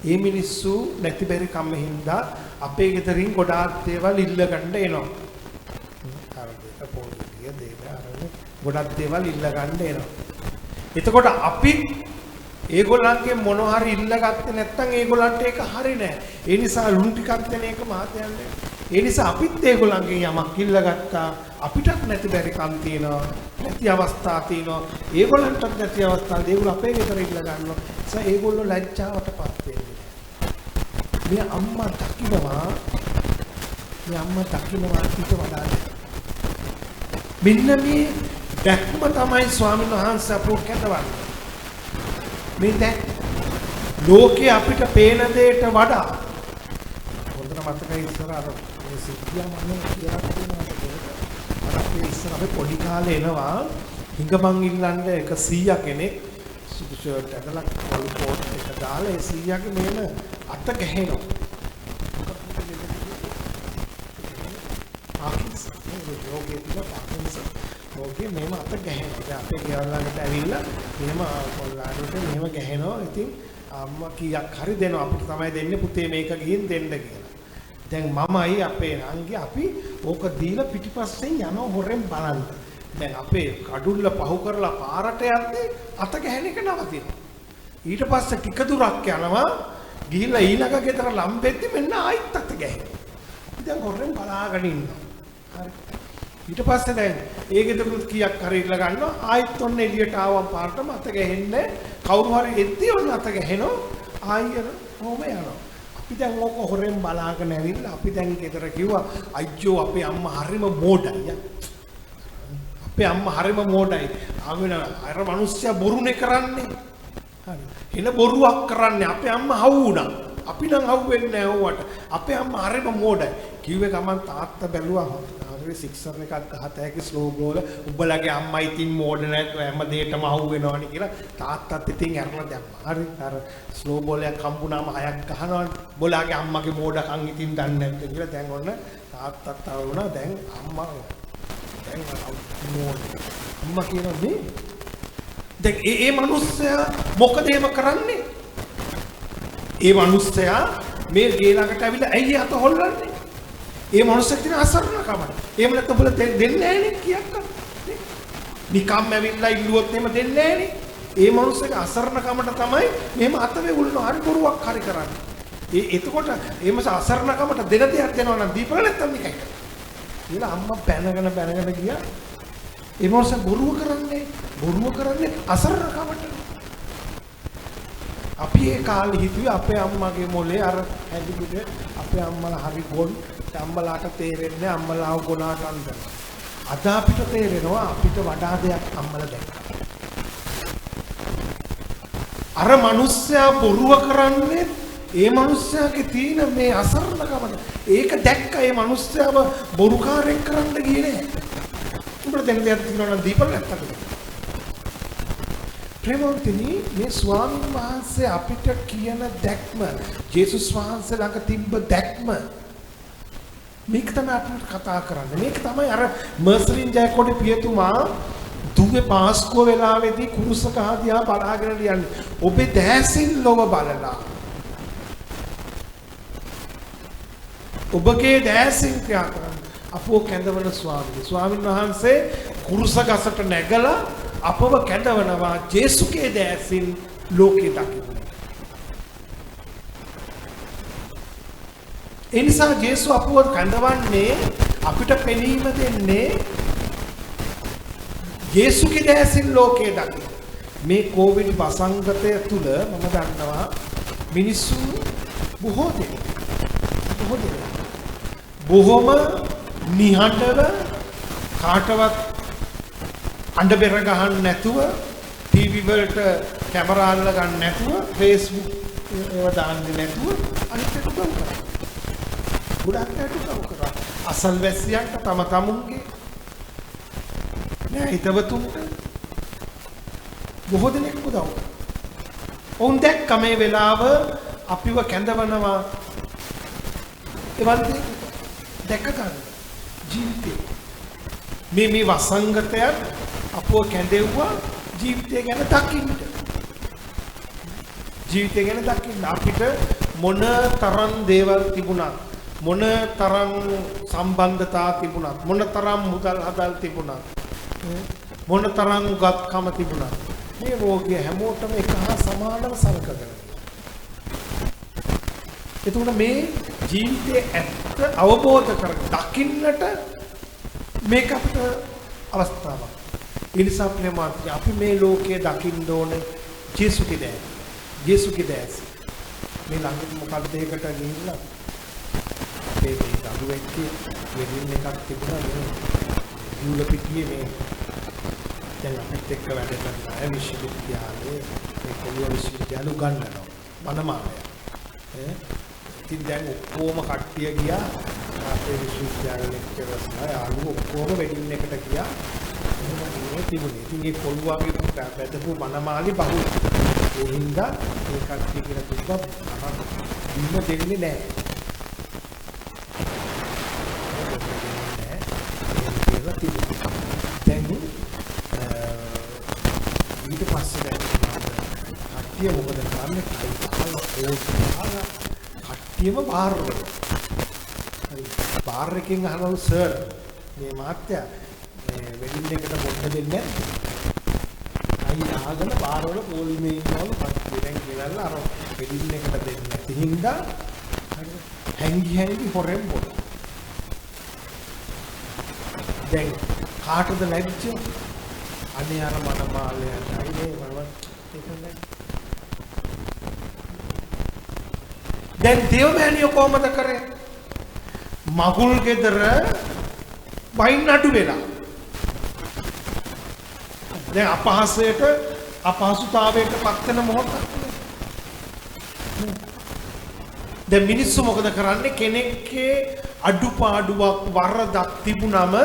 මේ මිනිස්සු නැති බැරි කම හින්දා අපේ ගෙදරින් ගොඩාක් දේවල් ඉල්ලගන්න එනවා. ගොඩක් දේවල් ඉල්ලගන්න එනවා. එතකොට අපි ඒගොල්ලන්ගේ මොන හරි ඉල්ලගත්තේ නැත්නම් ඒගොල්ලන්ට ඒක හරි නෑ. ඒ නිසා ලුණු ටිකක් දෙන එක මහතයන්ගේ. ඒ නිසා අපිත් ඒගොල්ලන්ගෙන් යමක් ඉල්ලගත්තා. අපිටත් නැති බැරි කම් තියෙනවා. නැති අවස්ථා තියෙනවා. ඒගොල්ලන්ටත් නැති අවස්ථා ඒගොල්ලෝ අපේ ගෙදර ඉල්ල ගන්නවා. ඒ ඒගොල්ලෝ ලැජ්ජාවටපත් වෙන්නේ. මේ අම්මා දකින්නවා ඊට වඩා මෙන්න මේ දැක්ම තමයි ස්වාමීන් වහන්සේ අපෝ කැදවන්නේ. මේ දැන් ලෝකේ අපිට පේන දෙයට වඩා හොඳට මතකයි ඉස්සර අර මේ සිද්ධිය මම කියලා තියෙනවා අර අපි ඉස්සර අපි පොඩි කාලේ එනවා හිඟමන් ඉල්ලන්න එක 100 කෙනෙක් සුදු ෂර්ට් එකක් පොල් කෝට් එක දාලා ඒ 100ගේ මේන අත ගහනවා ඕකේ මේම අත ගහනවා අපේ ගෙවල් ළඟට ඇවිල්ලා මෙහෙම කොල්ලාඩට මෙහෙම ගහනවා ඉතින් අම්මා කීයක් හරි දෙනවා අපිට තමයි දෙන්නේ පුතේ මේක ගිහින් දෙන්න කියලා. දැන් මමයි අපේ නංගි අපි ඕක දීලා පිටිපස්සෙන් යනවා හොරෙන් බලන්න. දැන් අපේ කඩුල්ල පහු කරලා පාරට යද්දී අත ගහන එක නවතිනවා. ඊට පස්සේ ටික දුරක් යනවා ගිහිල්ලා ඊළඟ ගෙදර ලම්බෙද්දි මෙන්න ආයිත් අත ගහනවා. අපි දැන් හොරෙන් බලාගෙන ඉන්නවා. හරි. ඊට පස්සේ දැන් ඒ ගෙදරුත් කීයක් හරි ඉල්ල ගන්නවා ආයිත් ඔන්න එළියට ආවම පාරටම අත ගහන්නේ කවුරු හරි එද්දී ඔන්න අත ගහනවා ආයෙත් කොහොම යනවා අපි දැන් ඕක හොරෙන් බලාගෙන ඇවිල්ලා අපි දැන් ගෙදර කිව්වා අයියෝ අපේ අම්මා හරිම මෝඩයි අපේ අම්මා හරිම මෝඩයි ආවෙන අර මිනිස්සයා බොරුනේ කරන්නේ හරි එන බොරුවක් කරන්නේ අපේ අම්මා හවු වුණා අපි නම් හවු වෙන්නේ නැහැ ඕවට අපේ අම්මා හරිම මෝඩයි කිව්වේ ගමන් තාත්තා බැලුවා සික්සර් එකක් ගහත හැකි ස්ලෝ බෝල උඹලගේ අම්මා ඉතින් මෝඩ නැත්නම් හැම දෙයකම අහු වෙනවනේ කියලා තාත්තත් ඉතින් අරලා දැම්මා. හරි අර ස්ලෝ බෝල් එකක් හම්බුනාම 6ක් ගහනවනේ. බෝලාගේ අම්මගේ මෝඩකම් ඉතින් දන්නේ නැද්ද කියලා දැන් ඔන්න තාත්තත් ආව වුණා. දැන් අම්මා දැන් මෝඩ. අම්මා කියනවා මේ දැන් ඒ මිනිස්සයා මොකද එහෙම කරන්නේ? ඒ මිනිස්සයා මේ ගේ ළඟට ඇවිල්ලා ඇයි අත හොල්ලන්නේ? ඒ මොනසෙක් දින අසරණකම. එහෙම නැත්නම් ඔබලා දෙන්නේ නැහැ නේ කියක් නේ. නිකම් ඇවිල්ලා ඉල්ලුවොත් එහෙම දෙන්නේ නැහැ නේ. ඒ මොනසෙක් අසරණකමට තමයි මෙහෙම අත වෙගුල්නවා හරි බොරුවක් හරි කරන්නේ. එතකොට එහෙම අසරණකමට දෙන දෙයක් දෙනවා නම් දීපල නැත්තම් නිකයි. කියලා අම්මා බැනගෙන ගියා. ඒ මොනසෙක් බොරුව කරන්නේ අසරණකමට. අපි ඒ කාලේ හිතුවේ අපේ අම්මගේ මොලේ අර ඇදි පිට අපේ අම්මලා හරි ගොන් අම්මලාට තේරෙන්නේ අම්මලාව ගොනා ගන්න. අද අපිට තේරෙනවා අපිට වඩා දෙයක් අම්මලා දැක්කා. අර මිනිස්සයා බොරුව කරන්නේ ඒ මිනිස්සයාගේ තියෙන මේ අසරණකම. ඒක දැක්ක ඒ මිනිස්සයාව බොරුකාරයෙක් කරන්න ගියේ නෑ. උඹට දෙන්න දෙයක් තියෙනවා නම් දීපල නැත්තද? ප්‍රේමවන්තනි මේ ස්වාමීන් වහන්සේ අපිට කියන දැක්ම ජේසුස් වහන්සේ ළඟ තිබ්බ දැක්ම මේක තමයි අපිට කතා කරන්නේ. මේක තමයි අර මර්සලින් ජයකොඩි පියතුමා දුවේ පාස්කුව වෙලාවේදී කුරුසක හදියා බලාගෙන යන්නේ. ඔබේ දැසින් ලොව බලලා. ඔබගේ දැසින් ක්‍රියා කරන්න. අපෝ කැඳවන ස්වාමීන් වහන්සේ කුරුස ගසට නැගලා අපව කැඳවනවා ජේසුගේ දැසින් ලෝකේ දකින්න. ඒ නිසා ජේසු අපව කැඳවන්නේ අපිට පෙනීම දෙන්නේ ජේසුගේ දැසින් ලෝකේ දකින්න. මේ කොවිඩ් වසංගතය තුල මම දන්නවා මිනිස්සු බොහෝ දෙනෙක් බොහොම නිහඬව කාටවත් අඬ බෙර ගහන්න නැතුව ටීවී වලට කැමරා අල්ල ගන්න නැතුව Facebook ඒවා දාන්නේ නැතුව අනිත් උදව් කරා. ගොඩක් අයට උදව් කරා. අසල්වැසියන්ට තම තමුන්ගේ නෑ හිතවතුන්ට බොහෝ දෙනෙක් උදව් කරා. ඔවුන් දැක්ක මේ වෙලාව අපිව කැඳවනවා ඒවත් දැක ගන්න ජීවිතේ මේ වසංගතයත් අපව කැඳෙව්වා ජීවිතය ගැන දකින්න. ජීවිතය ගැන දකින්න අපිට මොන තරම් දේවල් තිබුණත් මොන තරම් සම්බන්ධතා තිබුණත් මොන තරම් මුදල් හදල් තිබුණත් මොන තරම් උගත්කම තිබුණත් මේ රෝගය හැමෝටම එක හා සමානව සලකනවා. එතකොට මේ ජීවිතයේ ඇත්ත අවබෝධ කර දකින්නට මේක අපිට අවස්ථාවක්. ඒ නිසා ප්‍රේමාන්තය අපි මේ ලෝකයේ දකින්න ඕනේ ජේසුගේ දැස. ජේසුගේ දැස. මේ ළඟදී මොකක්ද ඒකට ගිහිල්ලා අපේ මේ දරුවෙක්ගේ වෙලින් එකක් තිබුණා මේ යුල පිටියේ මේ දැන් අපිත් එක්ක වැඩ කරන අය විශ්වවිද්‍යාලයේ මේ කොළුව විශ්වවිද්‍යාලු ගන්නවා මනමාලය. ඉතින් දැන් ඔක්කොම කට්ටිය ගියා අපේ විශ්වවිද්‍යාල ලෙක්චරර්ස්ලා යාළුවෝ ඔක්කොම වෙඩින් එකට ගියා. එහෙම තිබුණේ. ඉතින් ඒ කොළුවාගේ පැදපු මනමාලි බහුල. ඒ හින්දා ඒ කට්ටිය කියලා කිව්වා බිම දෙන්නේ නැහැ. කියලා තිබුණා. දැන් ඊට පස්සේ දැන් කට්ටිය මොකද කරන්නේ? කට්ටියම බාර් වල. හරි. බාර් එකෙන් අහනවා සර් මේ මාත්‍යා මේ වෙඩින් එකට මොකද දෙන්නේ? අයි ආගල බාර් වල පොල් මේ ඉන්නවලු කට්ටිය දැන් ගෙනල්ලා අර වෙඩින් එකට දෙන්නේ නැති හින්දා හැංගි හොරෙන් බොන. දැන් කාටද ලැජ්ජ? අනේ අර මනමාලයටයි නේ මම ඒකනේ. දැන් දේවමහණියෝ කොහමද කරේ? මගුල් ගෙදර වයින් අඩු වෙලා. දැන් අපහසුතාවයට පත් වෙන මොහොතක්. දැන් මිනිස්සු මොකද කරන්නේ? කෙනෙක්ගේ අඩුපාඩුවක් වරදක් තිබුණම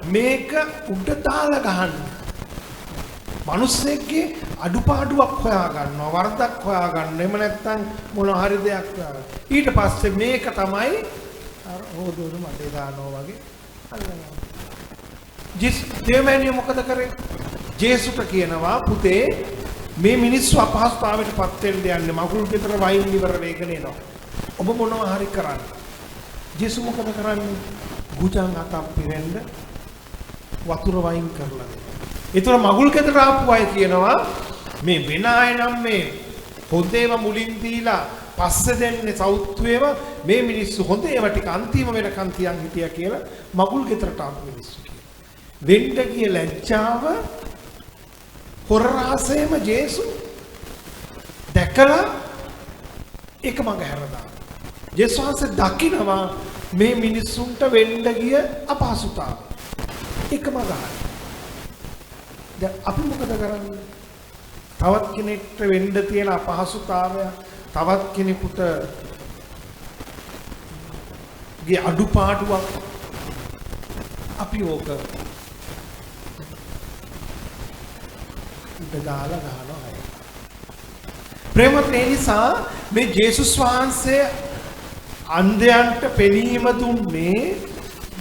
මේක උඩ දාලා ගහන්න. මිනිස්සෙක්ගේ අඩුපාඩුවක් හොයා ගන්නවා, වරදක් හොයා ගන්නවා. එහෙම නැත්නම් මොන හරි දෙයක් හොයාගන්න. ඊට පස්සේ මේක තමයි අර හොදෝරු මඩේ දානවා වගේ අල්ලනවා. දේවමහණියෝ මොකද කරේ? ජේසුට කියනවා පුතේ මේ මිනිස්සු අපහසුතාවයට පත් වෙන්න යන්නේ මගුල් ගෙදර වයින් ඉවර වෙගෙන එනවා. ඔබ මොනවා හරි කරන්න. ජේසු මොකද කරන්නේ? ගුජන් අතක් පිරෙන්න වතුර වයින් කරලා දෙනවා. ඒතර මගුල් ගෙදර ආපු අය කියනවා මේ වෙන අය නම් මේ හොඳේම මුලින් දීලා පස්සේ දෙන්නේ සෞත්වේව මේ මිනිස්සු හොඳේම ටික අන්තිම වෙනකන් තියන් හිටියා කියලා මගුල් ගෙදරට ආපු මිනිස්සු කියනවා. වෙන්න ගිය ලැජ්ජාව හොර රහසේම ජේසු දැකලා එක මඟ හැරලා. ජේසුස් වහන්සේ දකිනවා මේ මිනිස්සුන්ට වෙන්න ගිය අපහසුතාව. එක මඟ හරි. දැන් අපි මොකද කරන්නේ? තවත් කෙනෙක්ට වෙන්න තියෙන අපහසුතාවය තවත් කෙනෙකුට ගේ අඩුපාඩුවක් අපි ඕක දාලා ගන්නවා. ප්‍රේමවත් ඒ නිසා මේ ජේසුස් වහන්සේ අන්ධයන්ට පෙනීම දුන්නේ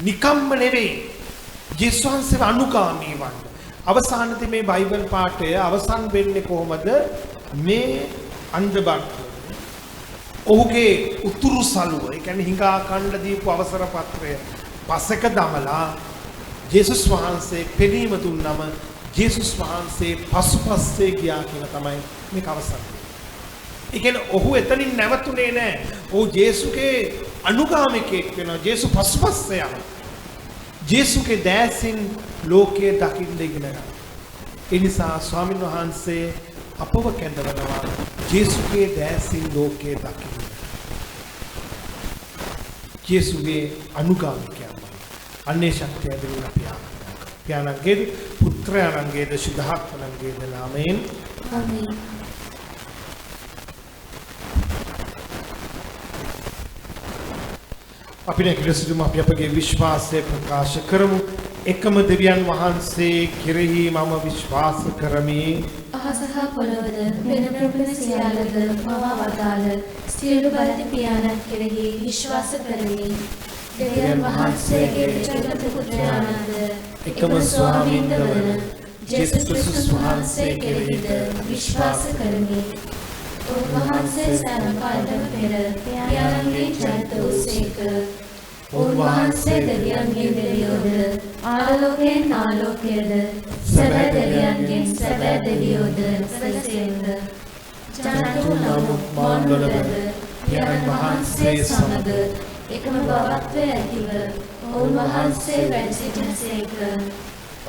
නිකම්ම නෙවෙයි. ජේසුස් වහන්සේ අනුගාමී වන්න. අවසානයේ මේ බයිබල් පාඨය අවසන් වෙන්නේ කොහොමද? මේ අන්ධබන් ඔහුගේ උතුරු සළුව, ඒ කියන්නේ හිඟා කණ්ඩ දීපු අවසර පත්‍රය පසක දමලා ජේසුස් වහන්සේ පෙනීම දුන්නම ජේසුස් වහන්සේ පසුපස්සේ ගියා කියලා තමයි මේක අවසන් වෙන්නේ. ඒ කියන්නේ ඔහු එතනින් නැවතුනේ නැහැ. ඔහු ජේසුගේ අනුගාමිකයෙක් වෙනවා. ජේසු පසුපස්සේ යනවා. ජේසුගේ දැසින් ලෝකයේ දකින්න ඉගෙන ගන්න. ඒ නිසා ස්වාමීන් වහන්සේ අපව කැඳවනවා ජේසුගේ දැසින් ලෝකයේ දකින්න. ජේසුගේ අනුගාමිකයන්. අන්නේ ශක්තිය දෙන්න අපි පියාණන්ගේ පුත්‍රයන්ගේ දශුද්ධාත්මයන්ගේ නාමයෙන් ආමේන්. අපි නැගිටසිටුම අපි අපගේ විශ්වාසය ප්‍රකාශ කරමු. එකම දෙවියන් වහන්සේ කෙරෙහි මම විශ්වාස කරමි. අහසහ පොළවද වෙන ප්‍රපල සියල්ලද මවා වදාළ සියලු බලති පියාණන් කෙරෙහි විශ්වාස කරමි. දෙවියන් වහන්සේගේ චතුර්ථ පුත්‍රයාණන්ද එකම ස්වාමීන්ද වන ජේසුස් ක්‍රිස්තුස් වහන්සේ කෙරෙහිද විශ්වාස කරමි. උන්වහන්සේ සෑම කාලයකම පෙර පියාණන්ගේ චරිත වූසේක. උන්වහන්සේ දෙවියන්ගේ දෙවියෝද ආලෝකයෙන් ආලෝකයද සැබෑ දෙවියන්ගෙන් සැබෑ දෙවියෝද සැලසේක. ජනතුන් නමුත් මාන්වලද පියාණන් වහන්සේ සමග එකම බවත්වය ඇතිව උන්වහන්සේ වැඩ සිටිනසේක.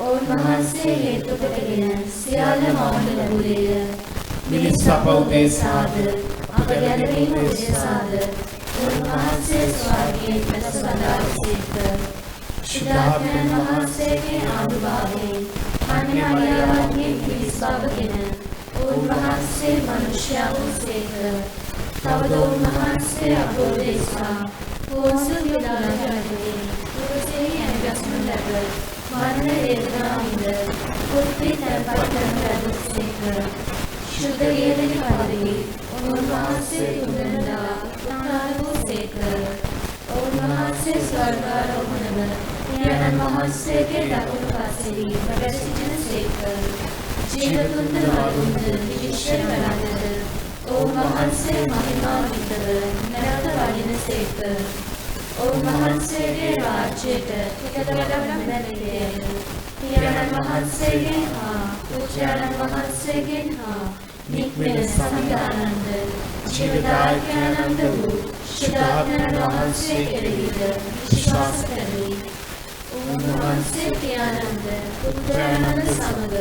උන්වහන්සේ හේතු කොටගෙන සියල්ල මවන්න ලැබුවේය. මිනිස් අප උදෙසාද අප ගැනවීම උදෙසාද උන්වහන්සේ ස්වර්ගයෙන් පැසවදාසේක. ශුද්ධාත්මයන් වහන්සේගේ ආනුභාවයෙන් අන්‍ය අයවන්ගෙන් පිළිස් බවගෙන උන්වහන්සේ මනුෂ්‍ය වූසේක. තවද උන්වහන්සේ අපෝදේශා පෝසල් යුදාගන්නේ උපසේ ඇඟස්ම ලැබ මරණ වේදනාවින්ද පුත්‍රී තැන්පත් කරන ලැබුසේක. ශුද්ධ වේදනි පරිදි උන්වහන්සේ තුන්දෙනා නාවූසේක. උන්වහන්සේ ස්වර්ගාරෝහණව පියාණන් වහන්සේගේ දකුණු පසෙහි වැඩ සිටිනසේක. ජීවතුන්ද මරුන්ද විශ්ව කරන්නද උන්වහන්සේ මහිමාන්විතව නැවත වඩිනසේක. උන්වහන්සේගේ රාජ්‍යයට එකදවඩක් බැඳෙන්නේ පියාණන් වහන්සේගෙන් හා පුත්‍රයන් වහන්සේගෙන් හා නික්මෙන සංවිධානන්ද ජීවදායකයන්ද වූ ශුද්ධාත්මයන් වහන්සේ කෙරෙහිද විශ්වාස කරමි. උන්වහන්සේ පියාණන්ද පුත්‍රයන්ද සමග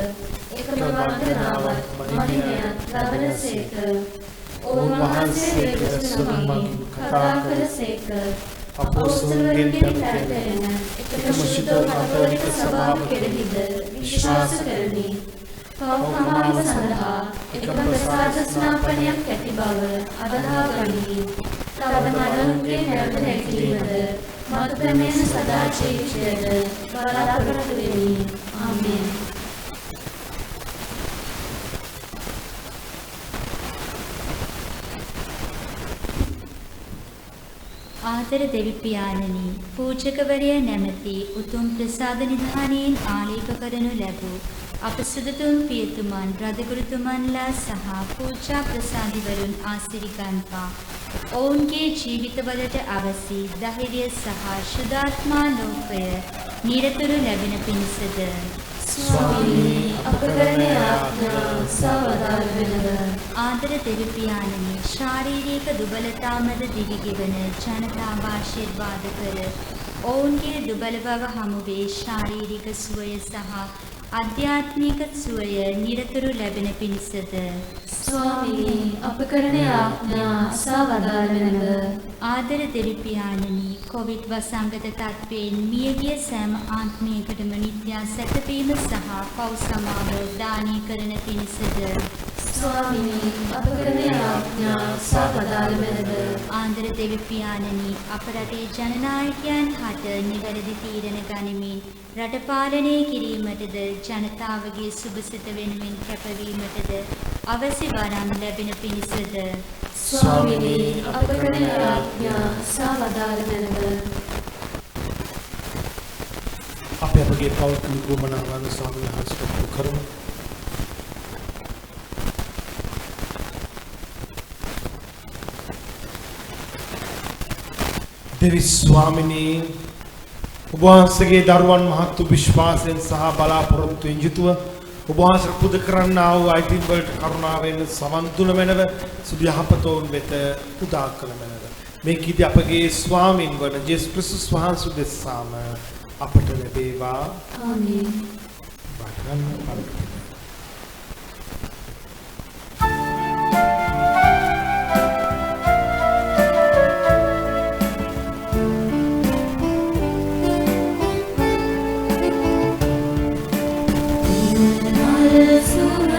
එකම වන්දනාවත් මහිමයත් ලබනසේක. උන්වහන්සේ දෙවියන්ගෙන් කතා කළසේක. අපොස්තලයන්ගෙන් පැවැතෙන එකම ශුද්ධ කතෝලික සභාව කෙරෙහිද විශ්වාස කරමි. පව්කමාව සඳහා එකම ප්‍රසාද ස්නාපනයක් ඇති බව අදහා ගනිමි. තවද මරණුන්ගේ නැවත නැගීමද මතු පැමිණෙන සදා ජීවිතයද බලාපොරොත්තු වෙමි. ආමේන්. ආදර දෙවි පියාණනි, පූජකවරයා නැමැති උතුම් ප්‍රසාද නිධානයෙන් ආලේප කරනු ලැබූ අප සුදුතුම් පියතුමන් රදගුරුතුමන්ලා සහ පූජා ප්‍රසාදිවරුන් ආශිර්වාදන්වා ඔවුන්ගේ ජීවිතවලට අවසි ධෛර්යය සහ ශුද්ධාත්මා ලෝකය නිරතුරු ලැබෙන පිණිසද ස්වාමීනි අප කරන ආඥා සවදාල් වෙනව. ආදර දෙවි පියාණනි, ශාරීරික දුබලතාවද දිවිගෙවන ජනතාව ආශිර්වාද කර ඔවුන්ගේ දුබල බව හමුවේ ශාරීරික සුවය සහ ආධ්‍යාත්මික සුවය නිරතුරු ලැබෙන පිණිසද ස්වාමීනි අප කරන ආඥා සවදාල් වෙනව. ආදර දෙවි පියාණනි, කොවිඩ් වසංගත තත්ත්වයෙන් මියගිය සෑම ආත්මයකටම නිත්‍ය සැතපීම සහ පව් සමාව දානය කරන පිණිසද ස්වාමීනි අප කරන ආඥා සවදාල් වෙනව. ආදර දෙවි පියාණනි, අප රටේ ජනනායකයන් හට නිවැරදි තීරණ ගනිමින් රට පාලනය කිරීමටද ජනතාවගේ සුබසිත වෙනුවෙන් කැපවීමටද අවසි වරම් ලැබෙන පිණිසද ස්වාමීනි අප කරන ආඥා සවදාල් වෙනව. අපි අපගේ පෞද්ගලික උවමනාවන් ස්වාමීන් වහන්සේට කරමු. දෙවි ස්වාමිනී, ඔබ වහන්සේගේ දරුවන් මහත් වූ විශ්වාසයෙන් සහ බලාපොරොත්තුෙන් යුතුව ඔබ වහන්සේ පුද කරන්නා වූ අයිතීන් වලට කරුණාවෙන් සමන් දුන මැනව සුදු යහපතෝන් වෙත උදා කළ මැනව. මේ කීදී අපගේ ස්වාමින් වන ජේසුස් ක්‍රිස්තුස් වහන්සේ දෙසාම අපට ලැබේවා. ආමේන්. බණන් Sono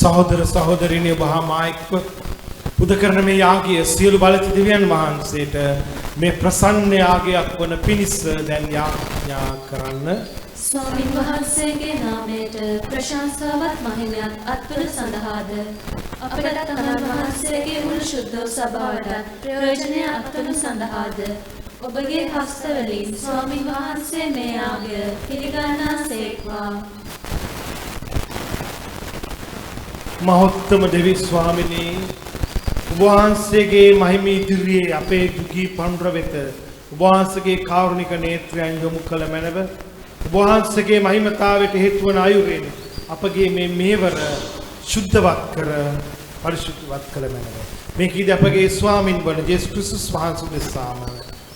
සහෝදර සහෝදරියනි ඔබ හා මා එක්ව පුද කරන මේ යාගය සියලු බලති දෙවියන් වහන්සේට මේ ප්‍රසන්න යාගයක් වන පිණිස දැන් යාඥා කරන්න. ස්වාමින් වහන්සේගේ නාමයට ප්‍රශංසාවත් මහිමයත් අත්වන සඳහාද අපට තමන් වහන්සේගේ මුළු ශුද්ධ සභාවටත් ප්‍රයෝජනය අත්වන සඳහාද ඔබගේ හස්තවලින් ස්වාමින් වහන්සේ මේ යාගය පිළිගන්නාසේක්වා. මහෝත්තම දෙවි ස්වාමිනී ඔබ වහන්සේගේ මහිම ඉදිරියේ අපේ දුකී පඬුර වෙත ඔබ වහන්සේගේ කාරුණික නේත්‍රයන් යොමු කළ මැනව ඔබ වහන්සේගේ මහිමතාවයට හේතු වන අයුරින් අපගේ මේ මේවර ශුද්ධවත් කර පරිශුද්ධවත් කළ මැනව මේ කීද අපගේ ස්වාමින් වන ජේසුස් ක්‍රිස්තුස් වහන්සේ දෙසාම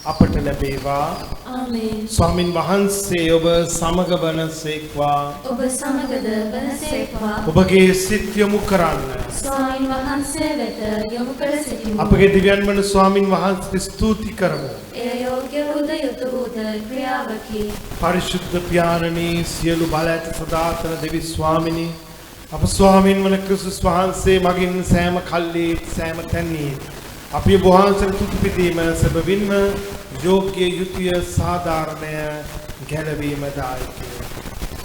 අපට ලැබේවා. ආමේන්. ස්වාමින් වහන්සේ ඔබ සමග වනසේක්වා. ඔබ සමගද වනසේක්වා. ඔබගේ සිත් යොමු කරන්න ස්වාමින් වහන්සේ වෙත යොමු කර සිටිමු. අපගේ දිව්‍යන් වන ස්වාමින් වහන්සේට ස්තුති කරමු. එය යෝග්‍ය වූද යුතු වූද ක්‍රියාවකි. පරිශුද්ධ පියාණනී සියලු බල ඇති සදාතන දෙවි ස්වාමිනී අප ස්වාමින් වන ක්‍රිස්තුස් වහන්සේ මගින් සෑම කල්ලි සෑම තැනී අපි ඔබ වහන්සේට තුති පිදීම සැබවින්ම යෝග්‍ය යුතුය සාධාරණය ගැලවීම දායකය.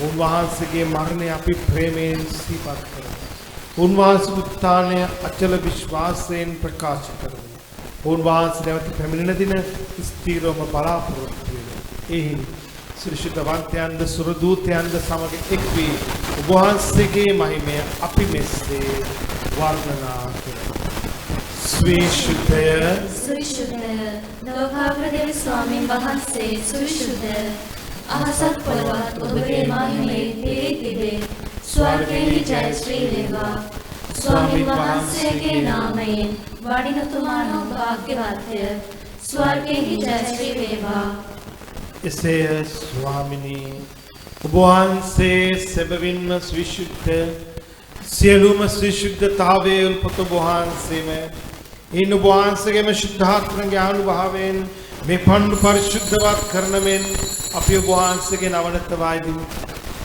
උන්වහන්සේගේ මරණය අපි ප්‍රේමයෙන් සිහිපත් කරමු. උන්වහන්සේගේ උත්ථානය අචල විශ්වාසයෙන් ප්‍රකාශ කරමු. උන්වහන්සේ නැවත පැමිණෙන දින ස්ථිරවම බලාපොරොත්තු වෙමු. එහි ශ්‍රීශුද්ධවන්තයන්ද සුරදූතයන්ද සමග එක් වී ඔබ වහන්සේගේ මහිමය අපි මෙසේ වර්ණනා කරමු. ස්විශුද්ධය සවිශුද්ධය ලෝකාග්‍රදේව ස්වාමින් වහන්සේ සවිශුද්ධය අහසත් පොළොවත් ඔබගේ මහිමයෙන් පිරී තිබේ. ස්වර්ගයේ ජය ශ්‍රී වේවා. ස්වාමින් වහන්සේගේ නාමයෙන් වඩිනතුමාණෝ භාග්‍යවත්ය. ස්වර්ගයේ ජය ශ්‍රී වේවා. එසේ ස්වාමිනී ඔබ වහන්සේ සැබවින්ම ස්විශුද්ධ සියලුම ශ්‍රීශුද්ධතාවයේ උල්පත ඔබ වහන්සේම ඉන් ඔබ වහන්සේගේම ශුද්ධාත්මගේ අනුභවයෙන් මේ පඬු පරිශුද්ධවත් කරන මෙන් අපි ඔබ වහන්සේගේ නවනතවයිදී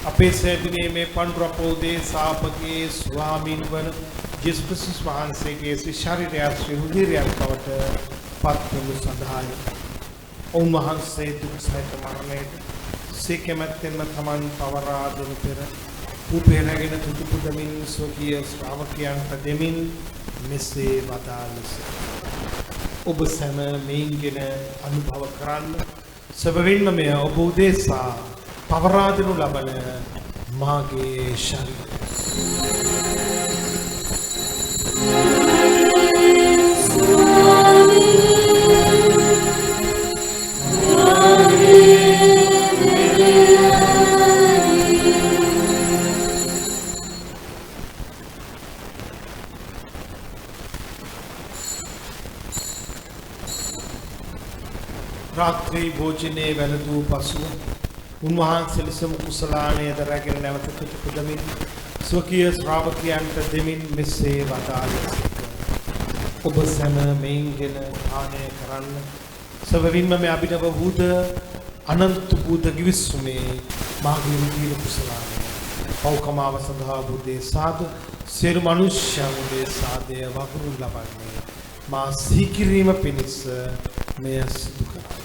අපේ සෑදිනේ මේ පඬු අපෝදේ සාපගේ ස්වාමීන් වන ජේසුස් ක්‍රිස්තුස් වහන්සේගේ ශ්‍රී ශරීරය ශ්‍රී රුධිරයන් බවට පත්වනු සඳහායි. උන්වහන්සේ දුක් සහිත මරණයට සීකමැත්තෙන්ම තමන් පවරා දෙනු පෙර උපේනගෙන තුතු පුදමින් සෝකීය ශ්‍රාවකයන්ට දෙමින් මෙසේ වදාළස. ඔබ සැම මේන්ගෙන අනුභව කරන්න සැබවින්ම මෙය ඔබ උදෙසා පවරා දෙනු ලබන මාගේ ශරීරය. රාත්‍රී භෝජනයේ වැළඳූ පසුව උන්වහන්සේ ලෙසම කුසලාණයද රැගෙන නැවත තුති පුදමින් ස්වකීය ශ්‍රාවකයන්ට දෙමින් මෙසේ වදාළසේක. ඔබ සැම මෙයින්ගෙන පානය කරන්න සැබවින්ම මේ අභිනව වූද අනන්ත වූද ගිවිසුමේ මාගේ රුධිර කුසලාණය පෞකමාව සඳහා බුදේ සාද සියලු මනුෂ්‍යයන් දේශාදය වගුරු ලබන්නේ මා සිහිකිරීම පිණිස මෙය සිදු කරයි.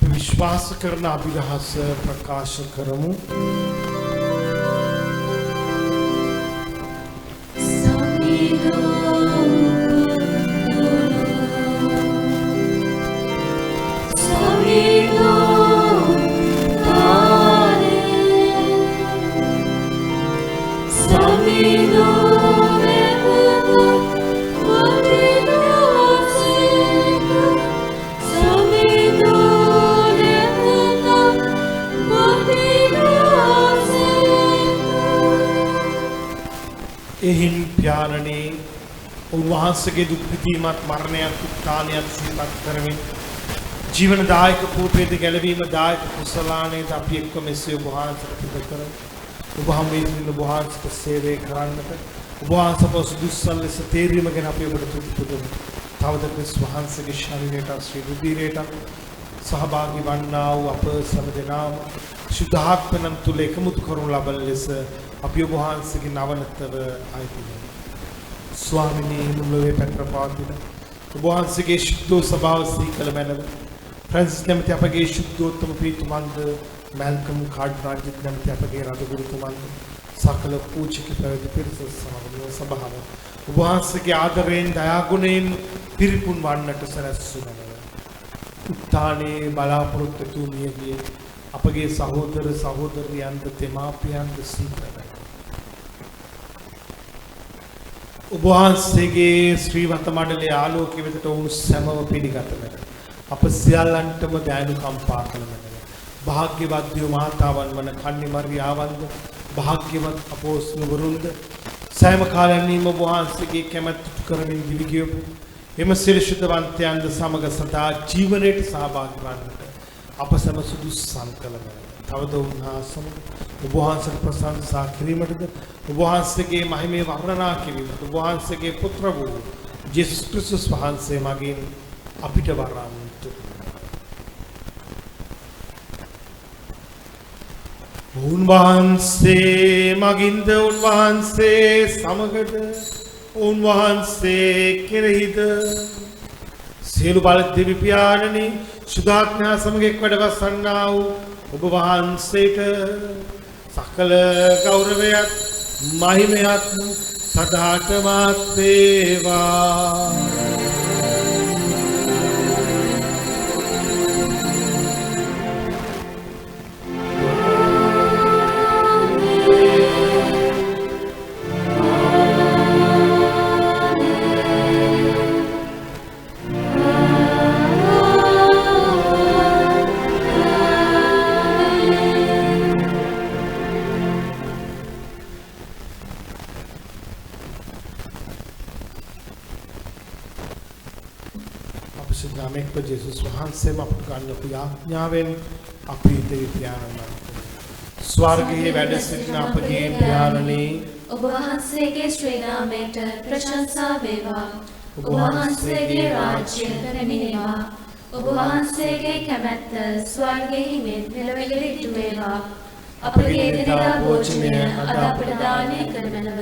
विश्वास करना अभिलाष प्रकाश करमु. එහින් ප්‍යාරණේ උන්වහන්සේගේ දුක් විඳීමත් මරණයත් උත්ථානයත් සිහිපත් කරමින් ජීවනදායක කූපේද ගැලවීම දායක කුසලානේද අපි එක්ක මෙසේ ඔබ වහන්සේට පුද කරමු. ඔබ හැමෝම ඔබ වහන්සේට සේවය කරන්නට ඔබ වහන්සේ පොසුදුස්සල් ලෙස තේරීම ගැන අපි ඔබට තුති පුදමු. තවද ක්‍රිස්තුස් වහන්සේගේ ශරීරයට ශ්‍රී රුධිරයට සහභාගී වන්නා වූ අප සෑම දෙනාම සුද්ධාත්මයන් තුල එකමුතු කරනු ලබන ලෙස අපි ඔබ වහන්සේගේ නවනතව අයිති වෙනවා. ස්වාමිනී මුල්ලේ පෙත්‍රපාදින ඔබ වහන්සේගේ ශුද්ධ ස්වභාව සීකල මැනව ෆ්‍රැන්සිස් නැමැති අපගේ ශුද්ධෝත්තම පීතුමන්ද මැල්කම් කාඩ්නාජිත් නැමැති අපගේ රජගුරුතුමන්ද සකල පූජක පැවිදි පිරිස සමග සභාව ඔබ වහන්සේගේ ආදරයෙන් දයාගුණයෙන් පිරිපුන් වන්නට සැලැස්සුමන උත්තානේ බලාපොරොත්තු තුමියගේ අපගේ සහෝදර සහෝදරියන්ද දෙමාපියන්ද සීකරයි ඔබ වහන්සේගේ ශ්‍රීමත මණ්ඩලයේ ආලෝකය වෙතට වුණු සෑමව පිළිගතමද අප සියල්ලන්ටම දයානුකම්පා කළමද භාග්‍යවත් දිව මාතාවන් වන කන්නි මරියාවන්ද භාග්‍යවත් අපෝස්තලවරුන්ද සෑම කාලයන්හිම ඔබ වහන්සේගේ කැමැත්ත කරමින් දිවි ගියපු එම සිරිෂිතවන්තයන්ද සමග සදා ජීවනයේ සහභාගී වන්නට අප සැම සුදුසුසන් කළමද තවද උන්වහන්සේම ඔබ වහන්සේට ප්‍රශංසා කිරීමටද ඔබ වහන්සේගේ මහිමේ වර්ණනා කිරීමට ඔබ වහන්සේගේ පුත්‍ර වූ ජේසුස් ක්‍රිස්තුස් වහන්සේ මගින් අපිට වරන්ට උන්වහන්සේ මගින්ද උන්වහන්සේ සමගද උන්වහන්සේ කෙරෙහිද සියලු බල දෙවි පියාණනි සුදාඥා සමග එක් වැඩ වසන්නා වූ ඔබ වහන්සේට සකල ගෞරවයත් මහිමයත් සදාටමත් වේවා ජේසුස් වහන්සේම අපට ගන්නපු යාඥාවෙන් අපි දෙවි පියාණන් ස්වර්ගයේ වැඩ සිටින අපගේ පියාණනි ඔබ වහන්සේගේ ශ්‍රී නාමයට ප්‍රශංසා වේවා. ඔබ වහන්සේගේ රාජ්‍ය පැමිණේවා. ඔබ වහන්සේගේ කැමැත්ත ස්වර්ගයේ මෙන් පෙළවෙල ඉටු වේවා. අපගේ එදිනෙදා භෝජනය අද අපට දානය කරමැනව.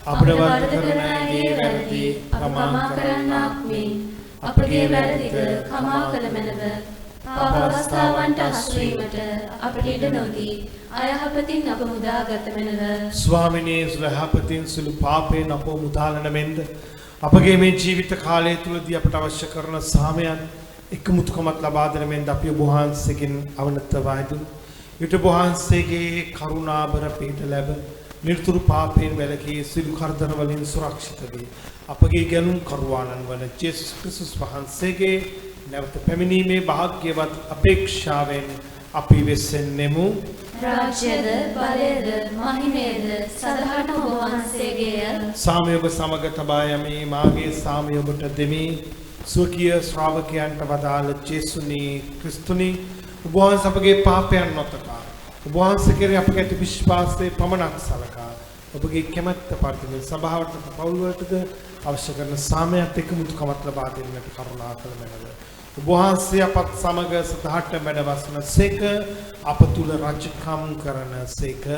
අපට වරද කරන අයගේ වැරදි අපමා කරන්නාක් මෙන් අපගේ වැරදිද කමා කළ මැනව. පාප අවස්ථාවන්ට අස්වීමට අපට ඉඩ නොදී අයහපතින් අප මුදාගත මැනව. ස්වාමිනී යහපතින් සුළු පාපයෙන් අප මුදාලන මෙන්ද අපගේ මේ ජීවිත කාලය තුළදී අපට අවශ්‍ය කරන සාමයන් එකමුතුකමත් ලබා දෙන මෙන්ද අපි ඔබ වහන්සේගෙන් අවනත වයිදුන් ඊට ඔබ වහන්සේගේ කරුණාබර පිහිට ලැබ නිර්තුරු පාපයෙන් වැළකී සිළු කරදර වලින් සුරක්ෂිත වේ. අපගේ ගැලුම් කරුවාණන් වන ජේසුස් ක්‍රිස්තුස් වහන්සේගේ නැවත පැමිණීමේ භාග්‍යවත් අපේක්ෂාවෙන් අපි වෙසෙන්නෙමු. රාජ්‍යද බලයද මහිමයද සදාටම ඔබ වහන්සේගේය. සාමය ඔබ සමග තබා යමි. මාගේ සාමය ඔබට දෙමි. ස්වකීය ශ්‍රාවකයන්ට වදාළ ජේසුනි ක්‍රිස්තුනි ඔබ වහන්සේ අපගේ පාපයන් නොතකා ඔබ වහන්සේ කෙරෙහි අපගේ ඇති විශ්වාසයේ පමණක් සලකා ඔබගේ කැමැත්ත පරිදි සභාවට පවුල් වලටද අවශ්‍ය කරන සාමයත් එකමුතුකමත් ලබා දෙන්නට කරුණා කළ මැනව. ඔබ වහන්සේ අපත් සමග සදාට වැඩවසන සේක අප තුල රජකම් කරන සේක.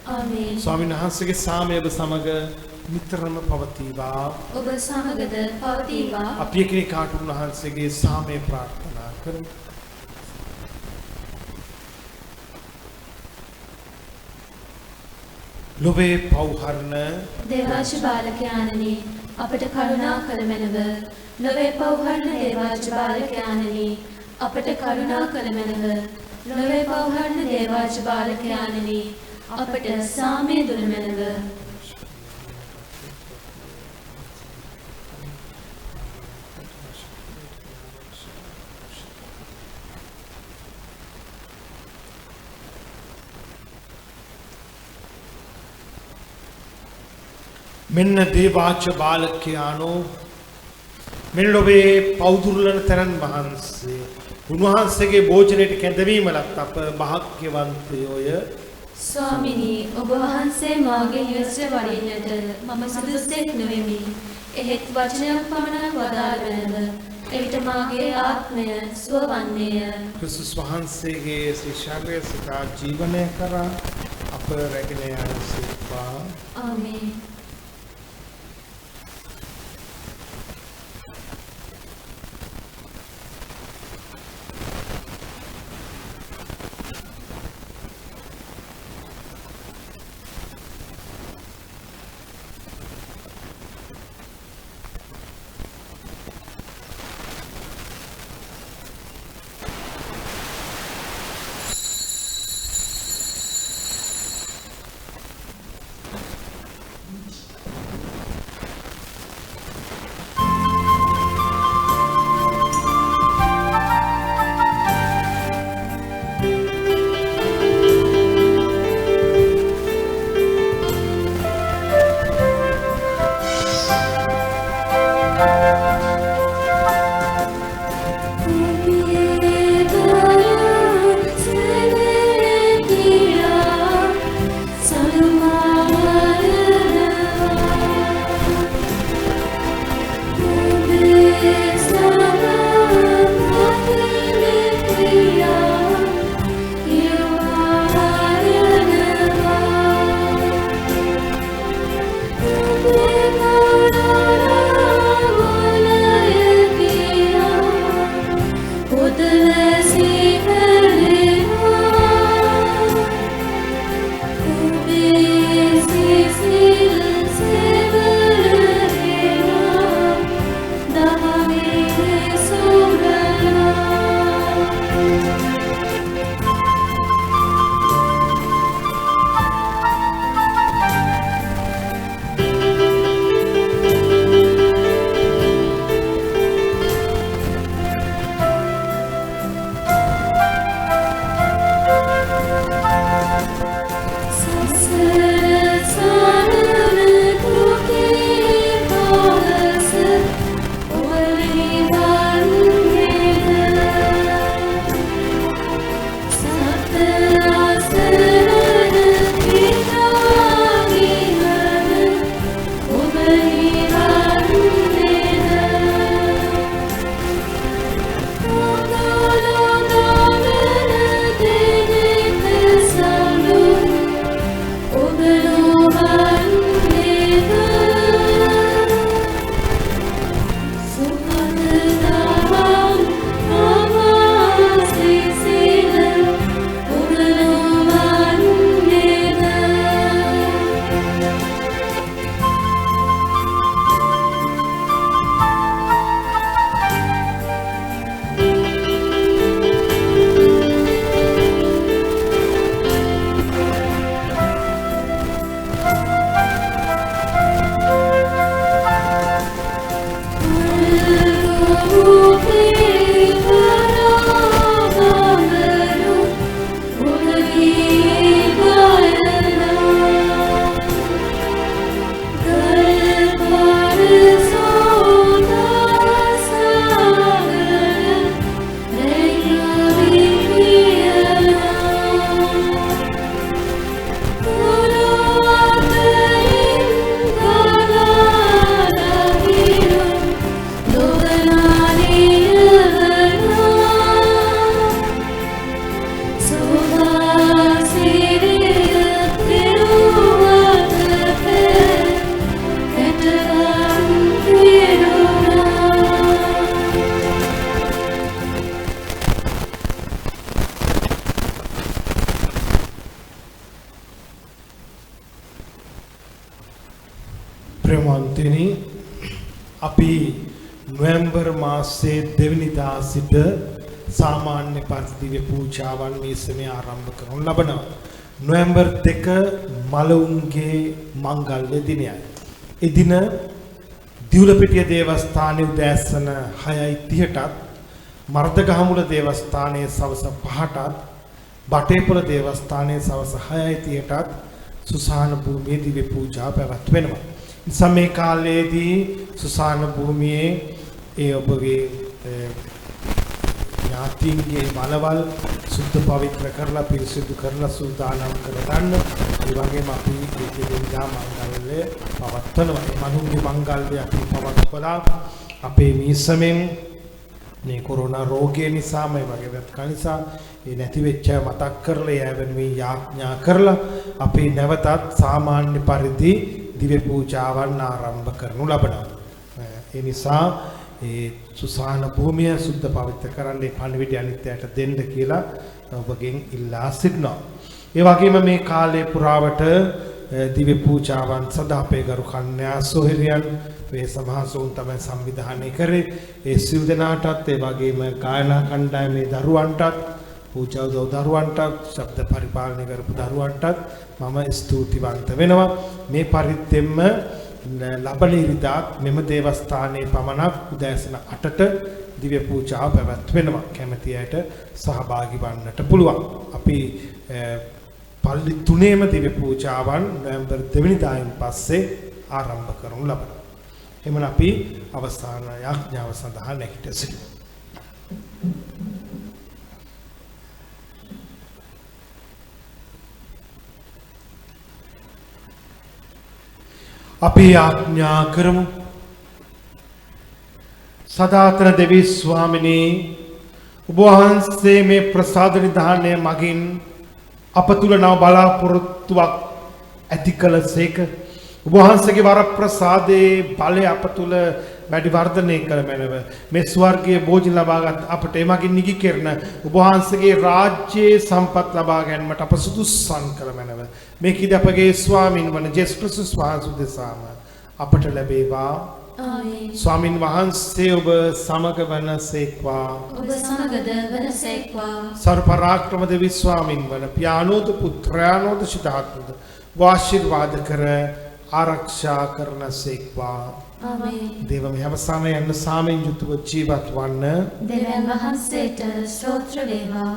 ආමේන්. ස්වාමීන් වහන්සේගේ සාමය ඔබ සමග නිතරම පවතිවා. ඔබ සමගද පවතිවා. අපි එකිනෙකාට උන්වහන්සේගේ සාමය ප්‍රාර්ථනා කරමු. ලොවේ පව්හරණ දේවාජ බාලකයාණනි අපට කරුණා කළ මැනව. ලොවේ පව්හරණ දේවාජ බාලකයාණනි අපට කරුණා කළ මැනව. ලොවේ පව්හරණ දේවාජ බාලකයාණනි අපට සාමය දුන මැනව. මෙන්න දේවාච බාලකයානෝ මෙන්න ඔබේ පෞදුරුලන තරන් වහන්සේ උන්වහන්සේගේ භෝජනයට කැඳවීමලත් අප භාග්‍යවන්තයෝය. ස්වාමිනී ඔබ වහන්සේ මාගේ නිවසට වඩින්නට මම සුදුසුෙක් නෙවෙමි. එහෙත් වචනයක් පමණ වදාළේද එවිට මාගේ ආත්මය සුවවන්නේය. ක්‍රිස්තුස් වහන්සේගේ ශිෂ්‍යත්වයේ සිතා ජීවනය කරා අප රැගෙන යන සිතා. ආමේන්. ප්‍රේමවන්තනි අපි නොවැම්බර් මාසයේ දෙවනිදා සිට සාමාන්‍ය පරිදිවේ පූජාවන් මේ සමය ආරම්භ කරනු ලබනවා. නොවැම්බර් 2 මලවුන්ගේ මංගල්‍ය දිනයයි. එදින දිවුලපිටිය දේවස්ථානයේ උදෑසන 6:30ටත් මර්ධගහමුල දේවස්ථානයේ සවස 5ටත් බටේපොළ දේවස්ථානයේ සවස 6:30ටත් සුසාන භූමියේ දිව්‍ය පූජා පැවැත්වෙනවා. සමේ කාලයේදී සුසාන භූමියේ ඒ ඔබගේ ඥාතීන්ගේ බලවල් සුද්ධ පවිත්‍ර කරලා පිරිසිදු කරලා සූදානම් කරගන්න. ඒ වගේම අපි ඒකේ දිනා මංගල්‍ය පවත්වනවා. ඒ මනුන්ගේ මංගල්‍ය අපි පවත්වලා අපේ මිසමෙන් මේ කොරෝනා රෝගය නිසා මේ වගේ වැත්කා නිසා ඒ නැති වෙච්ච මතක් කරලා යෑවෙන මේ යාඥා කරලා අපි නැවතත් සාමාන්‍ය පරිදි දිව්‍ය පූජාවන් ආරම්භ කරනු ලබනවා. ඒ නිසා ඒ සුසාන භූමිය සුද්ධ පවිත්‍ර කරන්නේ පණිවිඩය අනිත්‍යයට දෙන්න කියලා ඔබගෙන් ඉල්ලා සිටිනවා. ඒ වගේම මේ කාලය පුරාවට දිව්‍ය පූජාවන් සදා අපේ ගරු කන්‍යා සොහිරියන් වේ සමාසෝන් තමයි සංවිධානය කරේ. ඒ සිල් දනාටත් ඒ වගේම ගායනා කණ්ඩායමේ දරුවන්ටත් පූජා උදව් දරුවන්ටත් ශබ්ද පරිපාලනය කරපු දරුවන්ටත් මම ස්තුතිවන්ත වෙනවා. මේ පරිද්දෙන්ම ලබන ඉරිදාත් මෙම දේවස්ථානයේ පමණක් උදෑසන 8ට දිව්‍ය පූජාව පැවැත්වෙනවා. කැමැති අයට සහභාගී වන්නට පුළුවන්. අපි පල්ලි 3ේම දිව්‍ය පූජාවන් නොවැම්බර් 2 වෙනිදායින් පස්සේ ආරම්භ කරනු ලබනවා. එමන් අපි අවසාන යාඥාව සඳහා නැගිට සිටිමු. අපි යාඥා කරමු. සදාතන දෙවි ස්වාමිනී ඔබ වහන්සේ මේ ප්‍රසාද නිධානය මගින් අප තුල නව බලාපොරොත්තුවක් ඇති කළසේක. ඔබ වහන්සේගේ වරප්‍රසාදයේ බලය අප තුල වැඩි වර්ධනය කළ මැනව මේ ස්වර්ගීය භෝජන ලබාගත් අපට එමගින් නිගි කෙරෙන ඔබ වහන්සේගේ රාජ්‍යයේ සම්පත් ලබා ගැනීමට අප සුදුස්සන් කළ මැනව මේ කිද අපගේ ස්වාමින් වන ජේසුස් ක්‍රිස්තුස් වහන්සේ දෙසාම අපට ලැබේවා. ආමේන්. ස්වාමින් වහන්සේ ඔබ සමග වනසේක්වා. ඔබ සමගද වනසේක්වා. සර්වපරාක්‍රම දෙවි ස්වාමින් වන පියානෝද පුත්‍රයානෝද සිතාත්මද වාශිර්වාද කර ආරක්ෂා කරන සේක්වා. ආමේන්. දේව මේ අවසානයේ යන සාමෙන් යුතුව ජීවත් වන්න දෙවියන් වහන්සේට ස්තෝත්‍ර වේවා.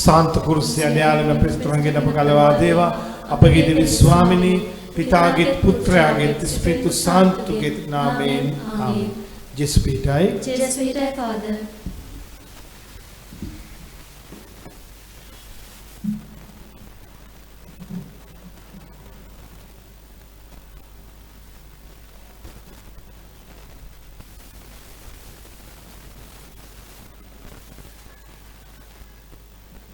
शांत कुर्सी अड्यालन प्रस्तुरंगे अपकलवा देवा अपगे देवी स्वामिनी पितागे पुत्रयागे स्पिरितु सांतुगे नामेन आमेन. Just be Just be thy Father.